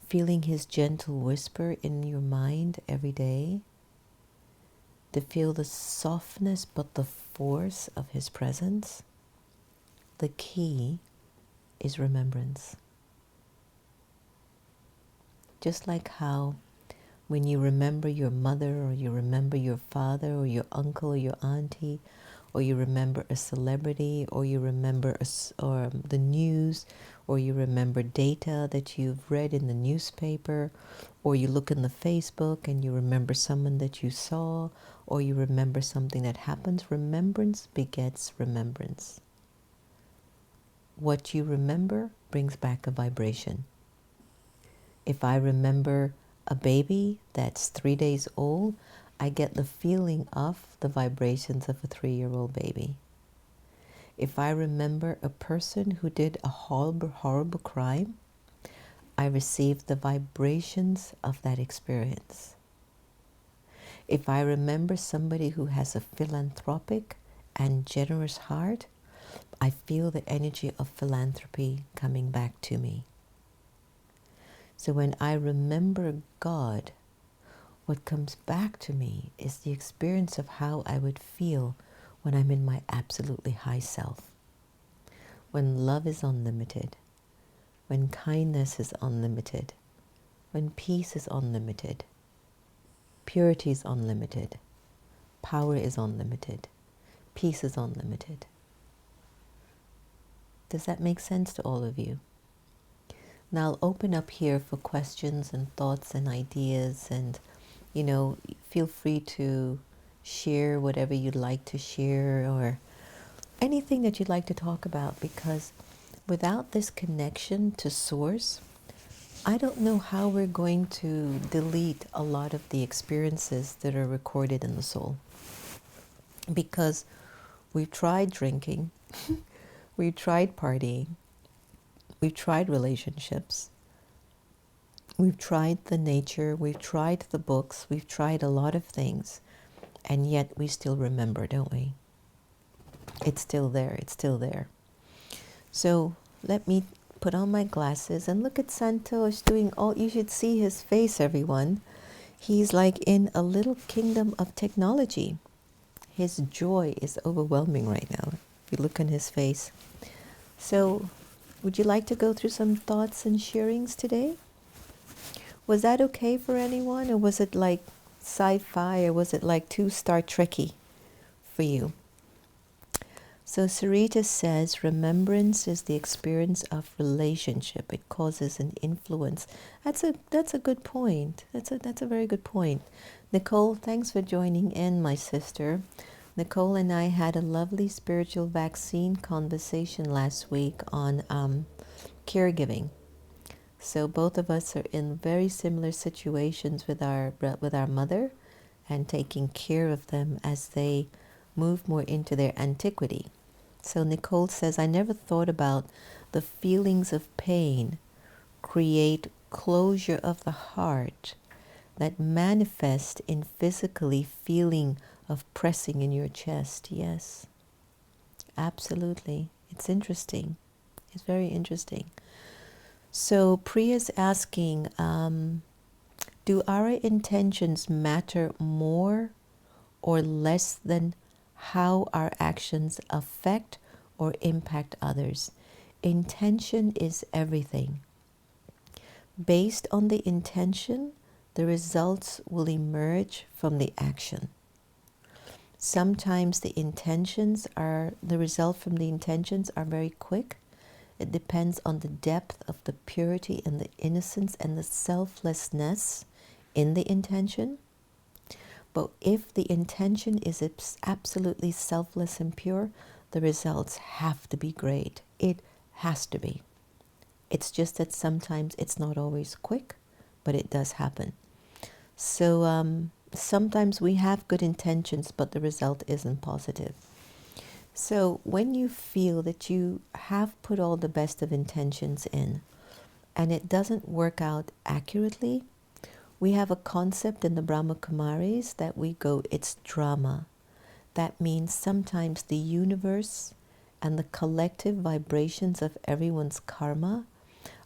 feeling His gentle whisper in your mind every day, to feel the softness but the force of His presence, the key is remembrance. Just like how when you remember your mother or you remember your father or your uncle or your auntie, or you remember a celebrity, or you remember the news, or you remember data that you've read in the newspaper, or you look in the Facebook and you remember someone that you saw, or you remember something that happens. Remembrance begets remembrance. What you remember brings back a vibration. If I remember a baby that's 3 days old, I get the feeling of the vibrations of a 3-year-old baby. If I remember a person who did a horrible, horrible crime, I receive the vibrations of that experience. If I remember somebody who has a philanthropic and generous heart, I feel the energy of philanthropy coming back to me. So when I remember God, what comes back to me is the experience of how I would feel when I'm in my absolutely high self. When love is unlimited, when kindness is unlimited, when peace is unlimited, purity is unlimited, power is unlimited, peace is unlimited. Does that make sense to all of you? Now I'll open up here for questions and thoughts and ideas, and feel free to share whatever you'd like to share or anything that you'd like to talk about, because without this connection to source, I don't know how we're going to delete a lot of the experiences that are recorded in the soul. Because we've tried drinking, we've tried partying, we've tried relationships, we've tried the nature, we've tried the books, we've tried a lot of things, and yet we still remember, don't we? It's still there, it's still there. So let me put on my glasses and look at Santosh doing all. You should see his face, everyone. He's like in a little kingdom of technology. His joy is overwhelming right now, if you look on his face. So would you like to go through some thoughts and sharings today? Was that okay for anyone, or was it like sci-fi, or was it like too Star Trek-y for you? So Sarita says, remembrance is the experience of relationship. It causes an influence. That's a good point. That's a very good point. Nicole, thanks for joining in, my sister. Nicole and I had a lovely spiritual vaccine conversation last week on caregiving. So both of us are in very similar situations with our mother, and taking care of them as they move more into their antiquity. So Nicole says, I never thought about the feelings of pain create closure of the heart that manifest in physically feeling of pressing in your chest. Yes, absolutely. It's interesting. It's very interesting. So Priya's asking, do our intentions matter more or less than how our actions affect or impact others? Intention is everything. Based on the intention, the results will emerge from the action. Sometimes the result from the intentions are very quick. It depends on the depth of the purity and the innocence and the selflessness in the intention. But if the intention is absolutely selfless and pure, the results have to be great. It has to be. It's just that sometimes it's not always quick, but it does happen. So sometimes we have good intentions, but the result isn't positive. So when you feel that you have put all the best of intentions in, and it doesn't work out accurately, we have a concept in the Brahma Kumaris that we go, it's drama. That means sometimes the universe and the collective vibrations of everyone's karma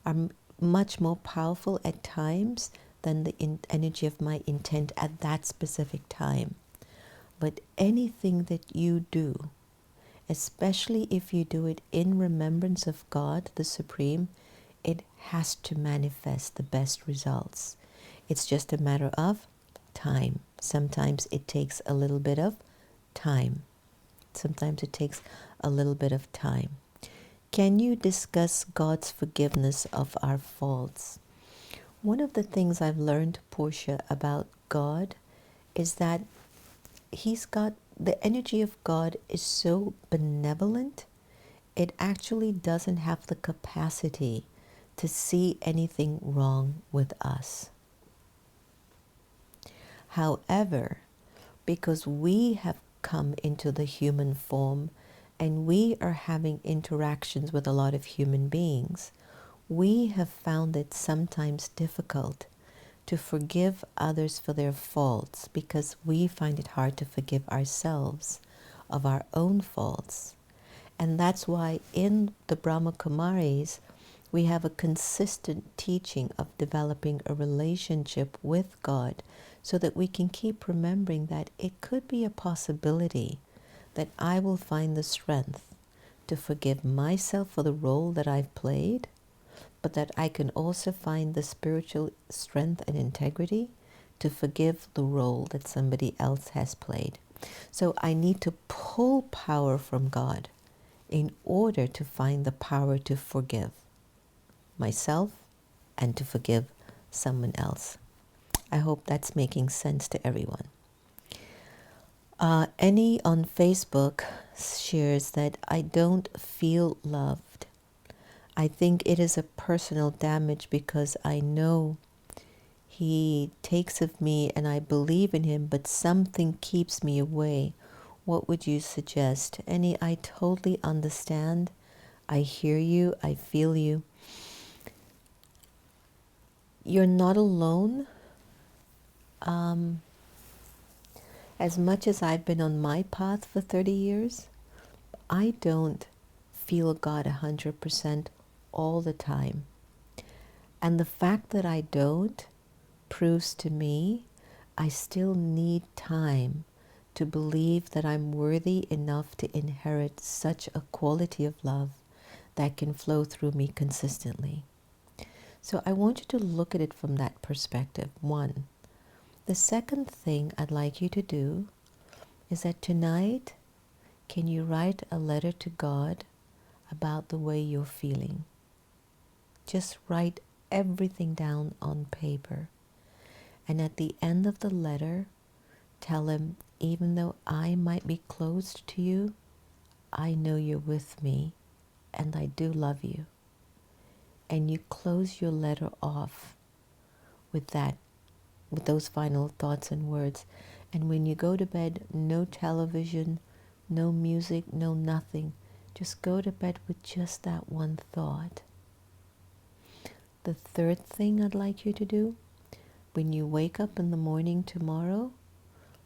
are much more powerful at times than the energy of my intent at that specific time. But anything that you do, especially if you do it in remembrance of God, the Supreme, it has to manifest the best results. It's just a matter of time. Sometimes it takes a little bit of time. Sometimes it takes a little bit of time. Can you discuss God's forgiveness of our faults? One of the things I've learned, Portia, about God is that the energy of God is so benevolent, it actually doesn't have the capacity to see anything wrong with us. However, because we have come into the human form and we are having interactions with a lot of human beings, we have found it sometimes difficult to forgive others for their faults because we find it hard to forgive ourselves of our own faults. And that's why in the Brahma Kumaris, we have a consistent teaching of developing a relationship with God so that we can keep remembering that it could be a possibility that I will find the strength to forgive myself for the role that I've played, but that I can also find the spiritual strength and integrity to forgive the role that somebody else has played. So I need to pull power from God in order to find the power to forgive myself and to forgive someone else. I hope that's making sense to everyone. Annie on Facebook shares that I don't feel loved. I think it is a personal damage because I know he takes of me and I believe in him, but something keeps me away. What would you suggest? Annie, I totally understand. I hear you. I feel you. You're not alone. As much as I've been on my path for 30 years, I don't feel God 100% all the time. And the fact that I don't proves to me I still need time to believe that I'm worthy enough to inherit such a quality of love that can flow through me consistently. So I want you to look at it from that perspective, one. The second thing I'd like you to do is that tonight, can you write a letter to God about the way you're feeling? Just write everything down on paper. And at the end of the letter, tell him, even though I might be closed to you, I know you're with me and I do love you. And you close your letter off with that, with those final thoughts and words. And when you go to bed, no television, no music, no nothing. Just go to bed with just that one thought. The third thing I'd like you to do, when you wake up in the morning tomorrow,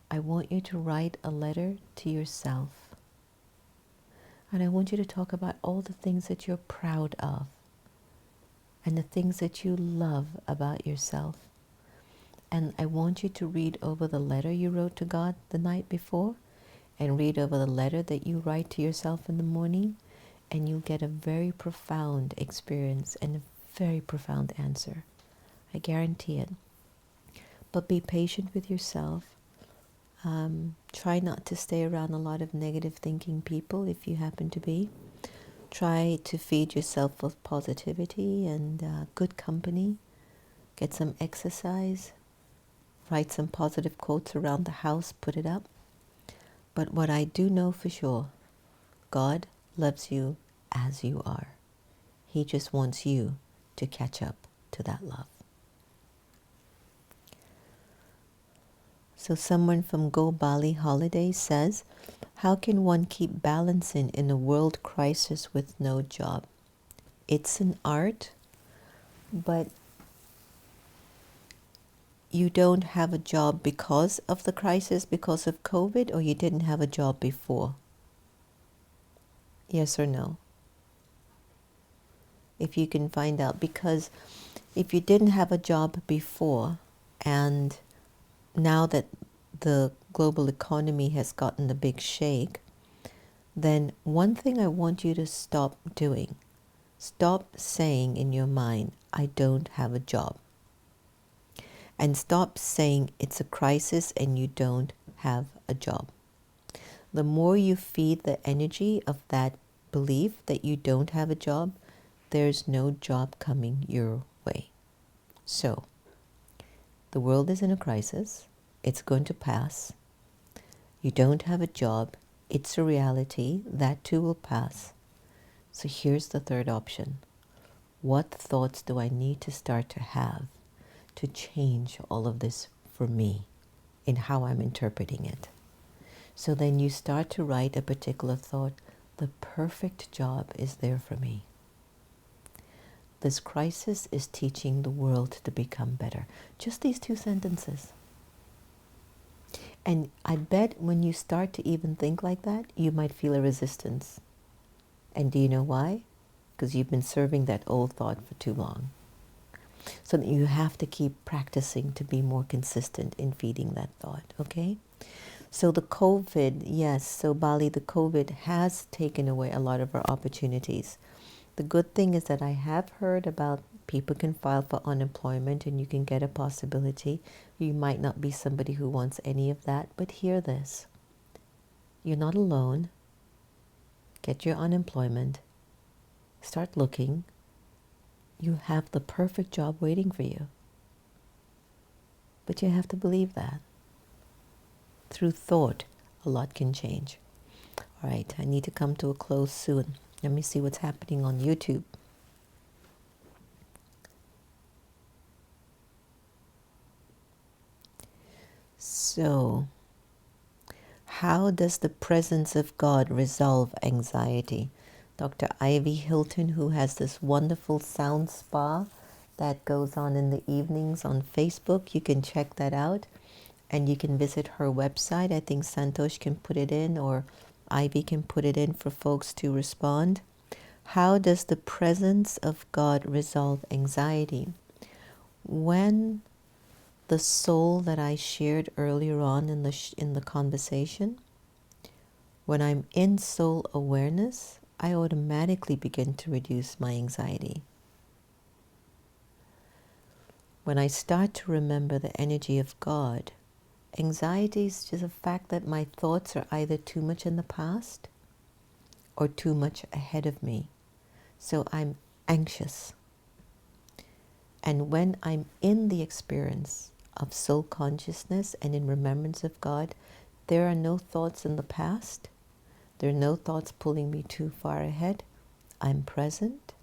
I want you to write a letter to yourself. And I want you to talk about all the things that you're proud of and the things that you love about yourself. And I want you to read over the letter you wrote to God the night before and read over the letter that you write to yourself in the morning, and you'll get a very profound experience and a very profound answer. I guarantee it. But be patient with yourself. Try not to stay around a lot of negative thinking people if you happen to be. Try to feed yourself with positivity and good company. Get some exercise. Write some positive quotes around the house. Put it up. But what I do know for sure, God loves you as you are. He just wants you to catch up to that love. So someone from Go Bali Holiday says, how can one keep balancing in a world crisis with no job? It's an art, but you don't have a job because of the crisis, because of COVID, or you didn't have a job before? Yes or no? If you can find out, because if you didn't have a job before, and now that the global economy has gotten a big shake, then one thing I want you to stop doing, stop saying in your mind, I don't have a job. And stop saying it's a crisis and you don't have a job. The more you feed the energy of that belief that you don't have a job, there's no job coming your way. So, the world is in a crisis. It's going to pass. You don't have a job. It's a reality. That too will pass. So here's the third option. What thoughts do I need to start to have to change all of this for me in how I'm interpreting it? So then you start to write a particular thought. The perfect job is there for me. This crisis is teaching the world to become better. Just these 2 sentences. And I bet when you start to even think like that, you might feel a resistance. And do you know why? Because you've been serving that old thought for too long. So that you have to keep practicing to be more consistent in feeding that thought, okay? So the COVID, yes, so Bali, the COVID has taken away a lot of our opportunities. The good thing is that I have heard about people can file for unemployment and you can get a possibility. You might not be somebody who wants any of that, but hear this. You're not alone. Get your unemployment. Start looking. You have the perfect job waiting for you. But you have to believe that. Through thought, a lot can change. All right, I need to come to a close soon. Let me see what's happening on YouTube. So, how does the presence of God resolve anxiety? Dr. Ivy Hilton, who has this wonderful sound spa that goes on in the evenings on Facebook, you can check that out. And you can visit her website. I think Santosh can put it in, or Ivy can put it in for folks to respond. How does the presence of God resolve anxiety? When the soul that I shared earlier on in the conversation, when I'm in soul awareness, I automatically begin to reduce my anxiety. When I start to remember the energy of God, anxiety is just a fact that my thoughts are either too much in the past or too much ahead of me. So I'm anxious. And when I'm in the experience of soul consciousness and in remembrance of God, there are no thoughts in the past. There are no thoughts pulling me too far ahead. I'm present.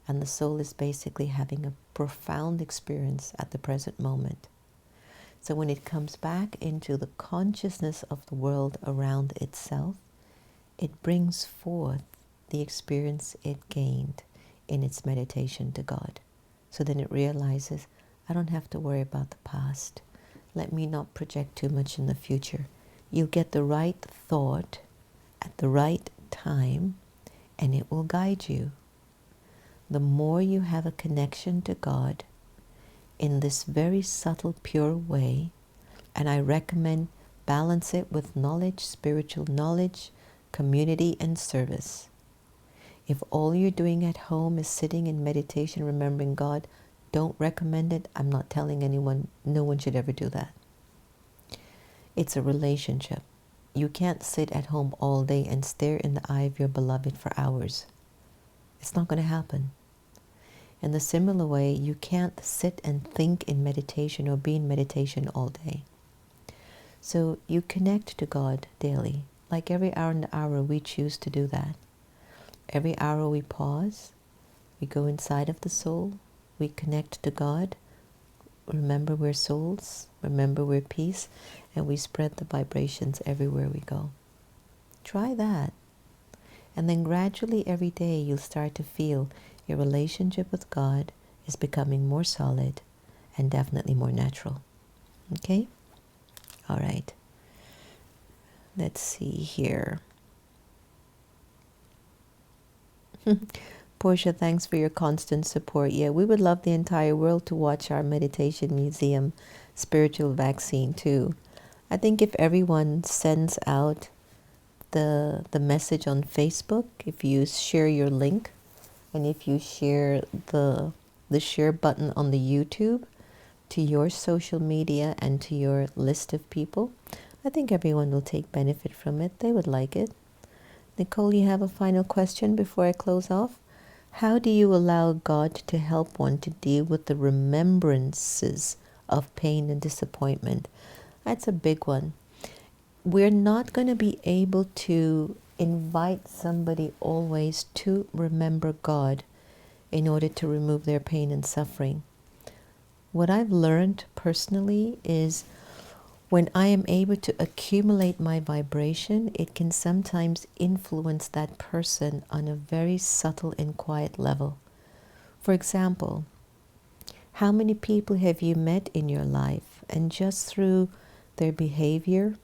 And the soul is basically having a profound experience at the present moment. So when it comes back into the consciousness of the world around itself, it brings forth the experience it gained in its meditation to God. So then it realizes, I don't have to worry about the past. Let me not project too much in the future. You'll get the right thought at the right time, and it will guide you. The more you have a connection to God, in this very subtle, pure way, and I recommend balance it with knowledge, spiritual knowledge, community, and service. If all you're doing at home is sitting in meditation, remembering God, don't recommend it. I'm not telling anyone, no one should ever do that. It's a relationship. You can't sit at home all day and stare in the eye of your beloved for hours. It's not going to happen. In the similar way, you can't sit and think in meditation or be in meditation all day. So you connect to God daily. Like every hour and hour, we choose to do that. Every hour we pause, we go inside of the soul, we connect to God, remember we're souls, remember we're peace, and we spread the vibrations everywhere we go. Try that. And then gradually every day you'll start to feel your relationship with God is becoming more solid and definitely more natural. Okay? All right. Let's see here. Portia, thanks for your constant support. Yeah, we would love the entire world to watch our meditation museum spiritual vaccine too. I think if everyone sends out the message on Facebook, if you share your link, and if you share the share button on the YouTube to your social media and to your list of people, I think everyone will take benefit from it. They would like it. Nicole, you have a final question before I close off? How do you allow God to help one to deal with the remembrances of pain and disappointment? That's a big one. We're not going to be able to invite somebody always to remember God in order to remove their pain and suffering. What I've learned personally is when I am able to accumulate my vibration, it can sometimes influence that person on a very subtle and quiet level. For example, how many people have you met in your life and just through their behavior,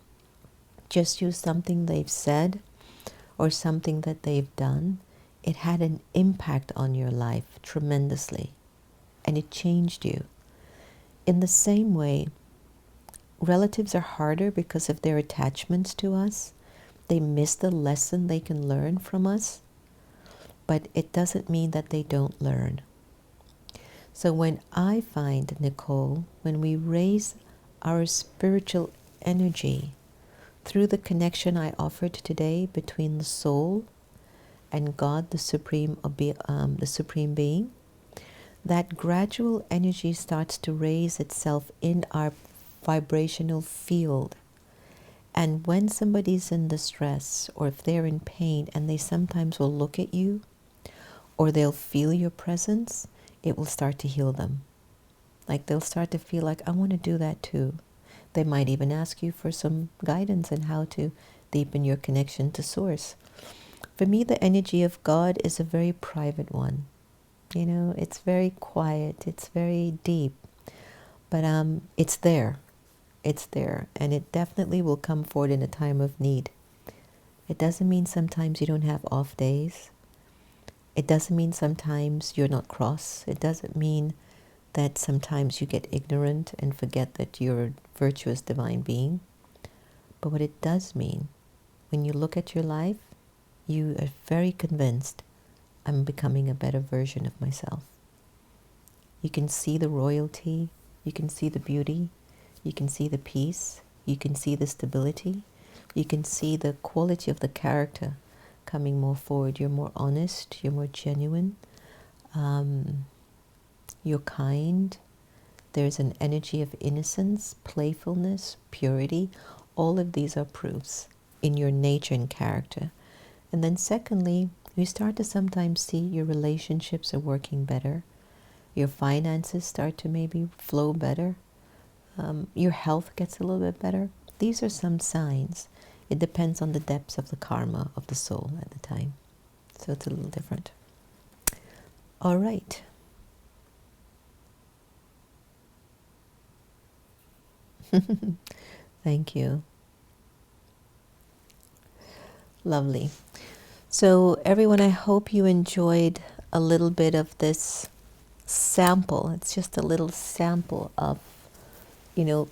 just through something they've said or something that they've done, it had an impact on your life tremendously and it changed you? In the same way, relatives are harder because of their attachments to us. They miss the lesson they can learn from us, but it doesn't mean that they don't learn. So when I find, Nicole, when we raise our spiritual energy through the connection I offered today between the soul and God, the supreme being, that gradual energy starts to raise itself in our vibrational field. And when somebody's in distress or if they're in pain, and they sometimes will look at you or they'll feel your presence, it will start to heal them. Like they'll start to feel like, I want to do that too. They might even ask you for some guidance on how to deepen your connection to Source. For me, the energy of God is a very private one. You know, it's very quiet, it's very deep, but it's there. It's there, and it definitely will come forward in a time of need. It doesn't mean sometimes you don't have off days. It doesn't mean sometimes you're not cross. It doesn't mean that sometimes you get ignorant and forget that you're a virtuous divine being. But what it does mean, when you look at your life, you are very convinced, I'm becoming a better version of myself. You can see the royalty, you can see the beauty, you can see the peace, you can see the stability, you can see the quality of the character coming more forward. You're more honest, you're more genuine, you're kind. There's an energy of innocence, playfulness, purity. All of these are proofs in your nature and character. And then secondly, you start to sometimes see your relationships are working better. Your finances start to maybe flow better. Your health gets a little bit better. These are some signs. It depends on the depths of the karma of the soul at the time. So it's a little different. All right. Thank you. Lovely. So everyone, I hope you enjoyed a little bit of this sample. It's just a little sample of,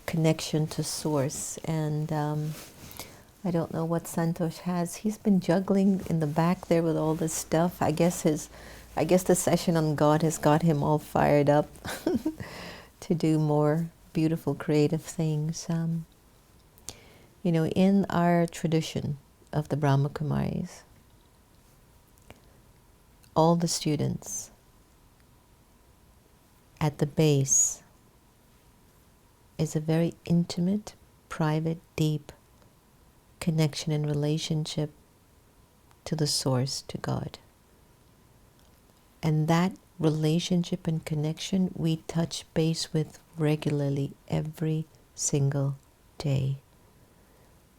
connection to Source. And I don't know what Santosh has. He's been juggling in the back there with all this stuff. I guess the session on God has got him all fired up to do more beautiful creative things. In our tradition of the Brahma Kumaris, all the students at the base is a very intimate, private, deep connection and relationship to the Source, to God. And that relationship and connection we touch base with regularly every single day,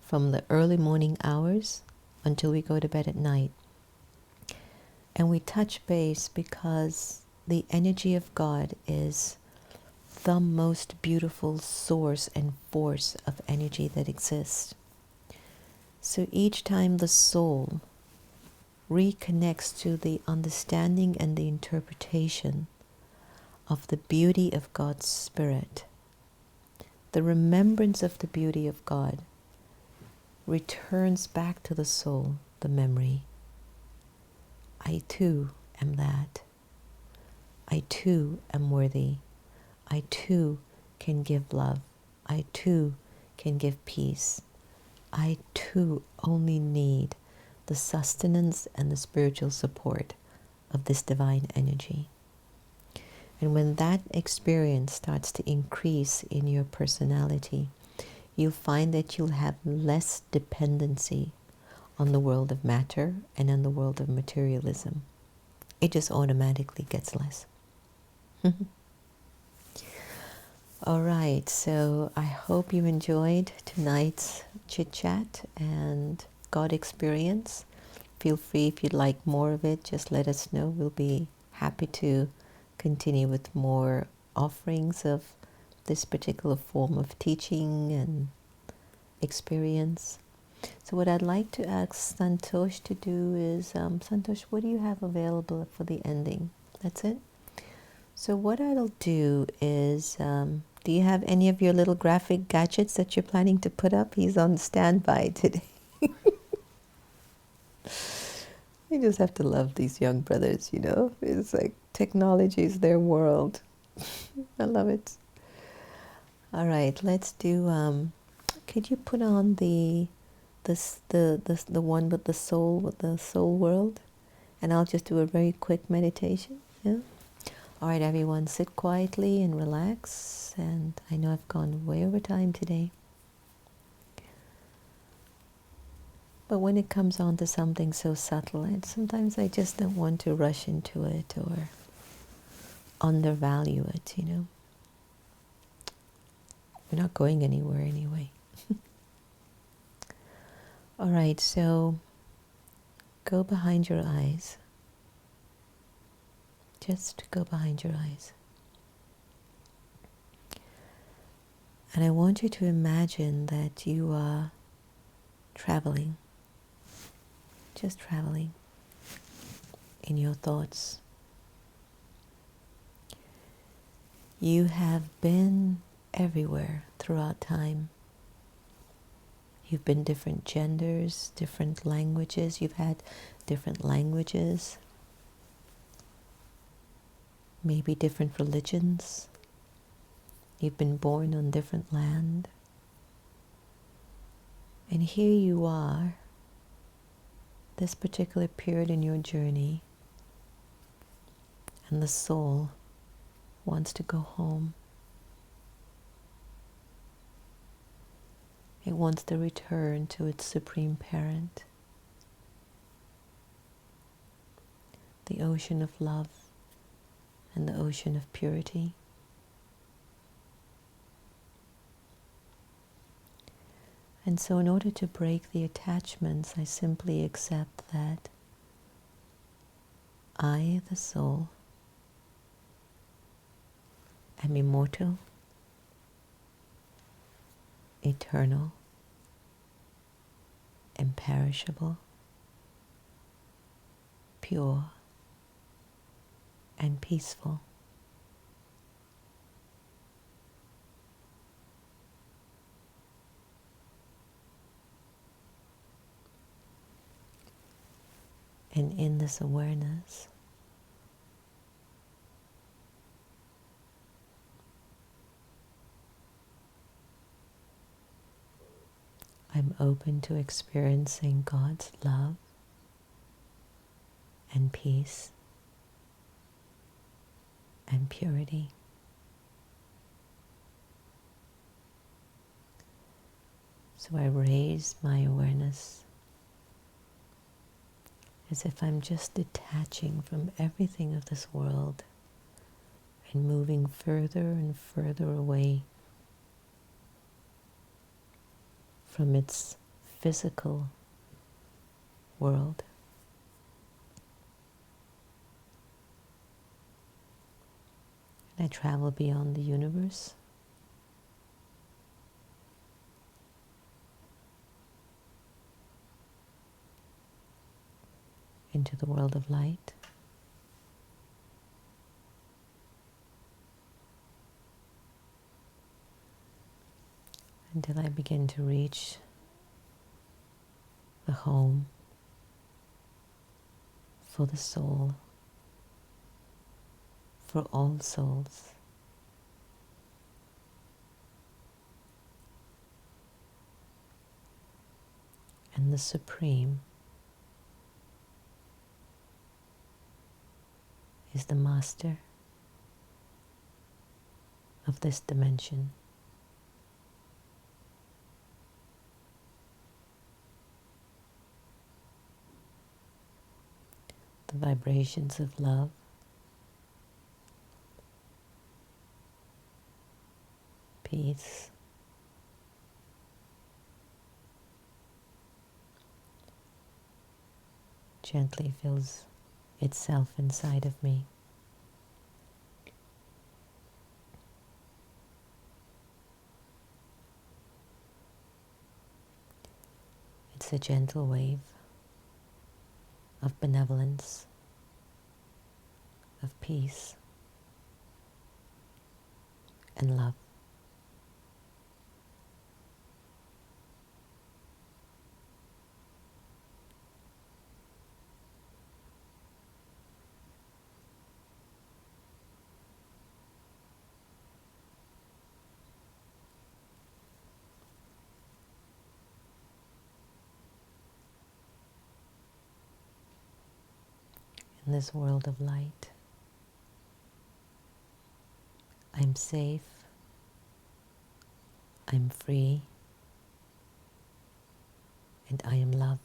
from the early morning hours until we go to bed at night. And we touch base because the energy of God is the most beautiful source and force of energy that exists. So each time the soul reconnects to the understanding and the interpretation of the beauty of God's Spirit, the remembrance of the beauty of God returns back to the soul, the memory. I too am that. I too am worthy. I too can give love. I too can give peace. I too only need the sustenance and the spiritual support of this divine energy. And when that experience starts to increase in your personality, you'll find that you'll have less dependency on the world of matter and on the world of materialism. It just automatically gets less. All right, so I hope you enjoyed tonight's chit-chat and God experience. Feel free, if you'd like more of it, just let us know. We'll be happy to continue with more offerings of this particular form of teaching and experience. So what I'd like to ask Santosh to do is, Santosh, what do you have available for the ending? That's it? So what I'll do is, do you have any of your little graphic gadgets that you're planning to put up? He's on standby today. You just have to love these young brothers, you know? It's like technology is their world. I love it. All right, let's do, could you put on the one with the soul world? And I'll just do a very quick meditation, yeah? All right, everyone, sit quietly and relax. And I know I've gone way over time today. But when it comes on to something so subtle, and sometimes I just don't want to rush into it or undervalue it, you know. We're not going anywhere anyway. All right, so go behind your eyes. Just go behind your eyes. And I want you to imagine that you are traveling, just traveling in your thoughts. You have been everywhere throughout time. You've been different genders, different languages. You've had different languages, maybe different religions. You've been born on different land. And here you are, this particular period in your journey, and the soul wants to go home. It wants to return to its supreme parent, the ocean of love and the ocean of purity. And so in order to break the attachments, I simply accept that I, the soul, am immortal, eternal, imperishable, pure, and peaceful. And in this awareness, I'm open to experiencing God's love and peace and purity. So I raise my awareness as if I'm just detaching from everything of this world and moving further and further away from its physical world. And I travel beyond the universe into the world of light. Until I begin to reach the home for the soul, for all souls. And the Supreme is the master of this dimension. The vibrations of love, peace, gently fills itself inside of me. It's a gentle wave of benevolence, of peace, and love. In this world of light, I'm safe, I'm free, and I am loved.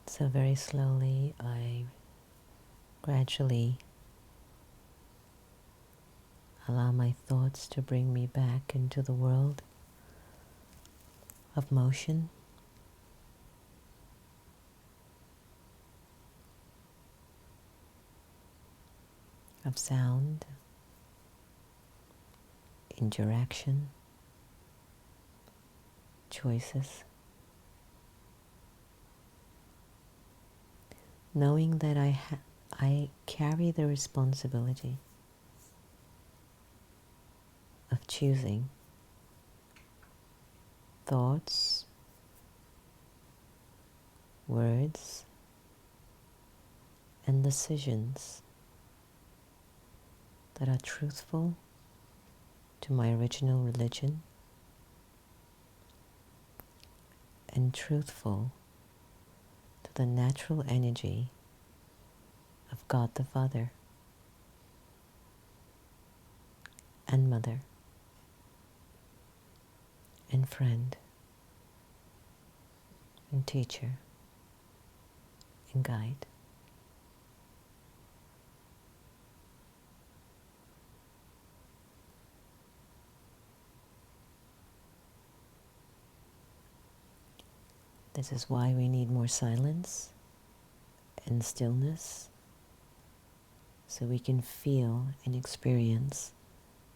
So very slowly, I gradually allow my thoughts to bring me back into the world of motion, of sound, interaction, choices. Knowing that I carry the responsibility of choosing thoughts, words, and decisions that are truthful to my original religion and truthful to the natural energy of God the Father and Mother and friend and teacher and guide. This is why we need more silence and stillness, so we can feel and experience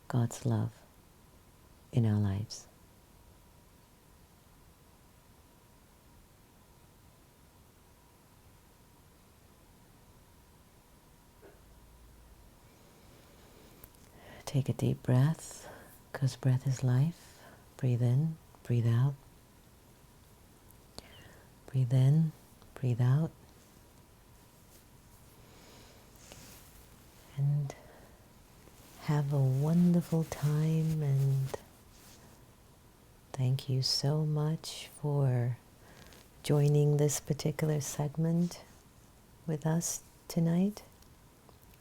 God's love in our lives. Take a deep breath, because breath is life. Breathe in, breathe out. Breathe in, breathe out. And have a wonderful time, and thank you so much for joining this particular segment with us tonight.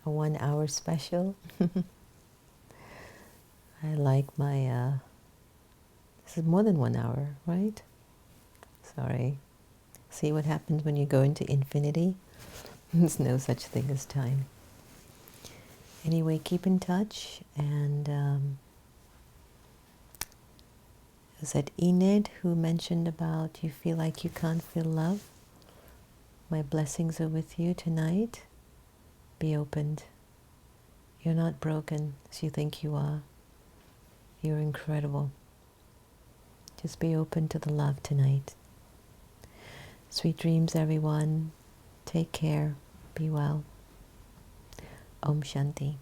A 1 hour special. I like my, this is more than 1 hour, right? Sorry. See what happens when you go into infinity? There's no such thing as time. Anyway, keep in touch, and is that Enid who mentioned about you feel like you can't feel love? My blessings are with you tonight. Be opened. You're not broken as you think you are. You're incredible. Just be open to the love tonight. Sweet dreams, everyone. Take care. Be well. Om Shanti.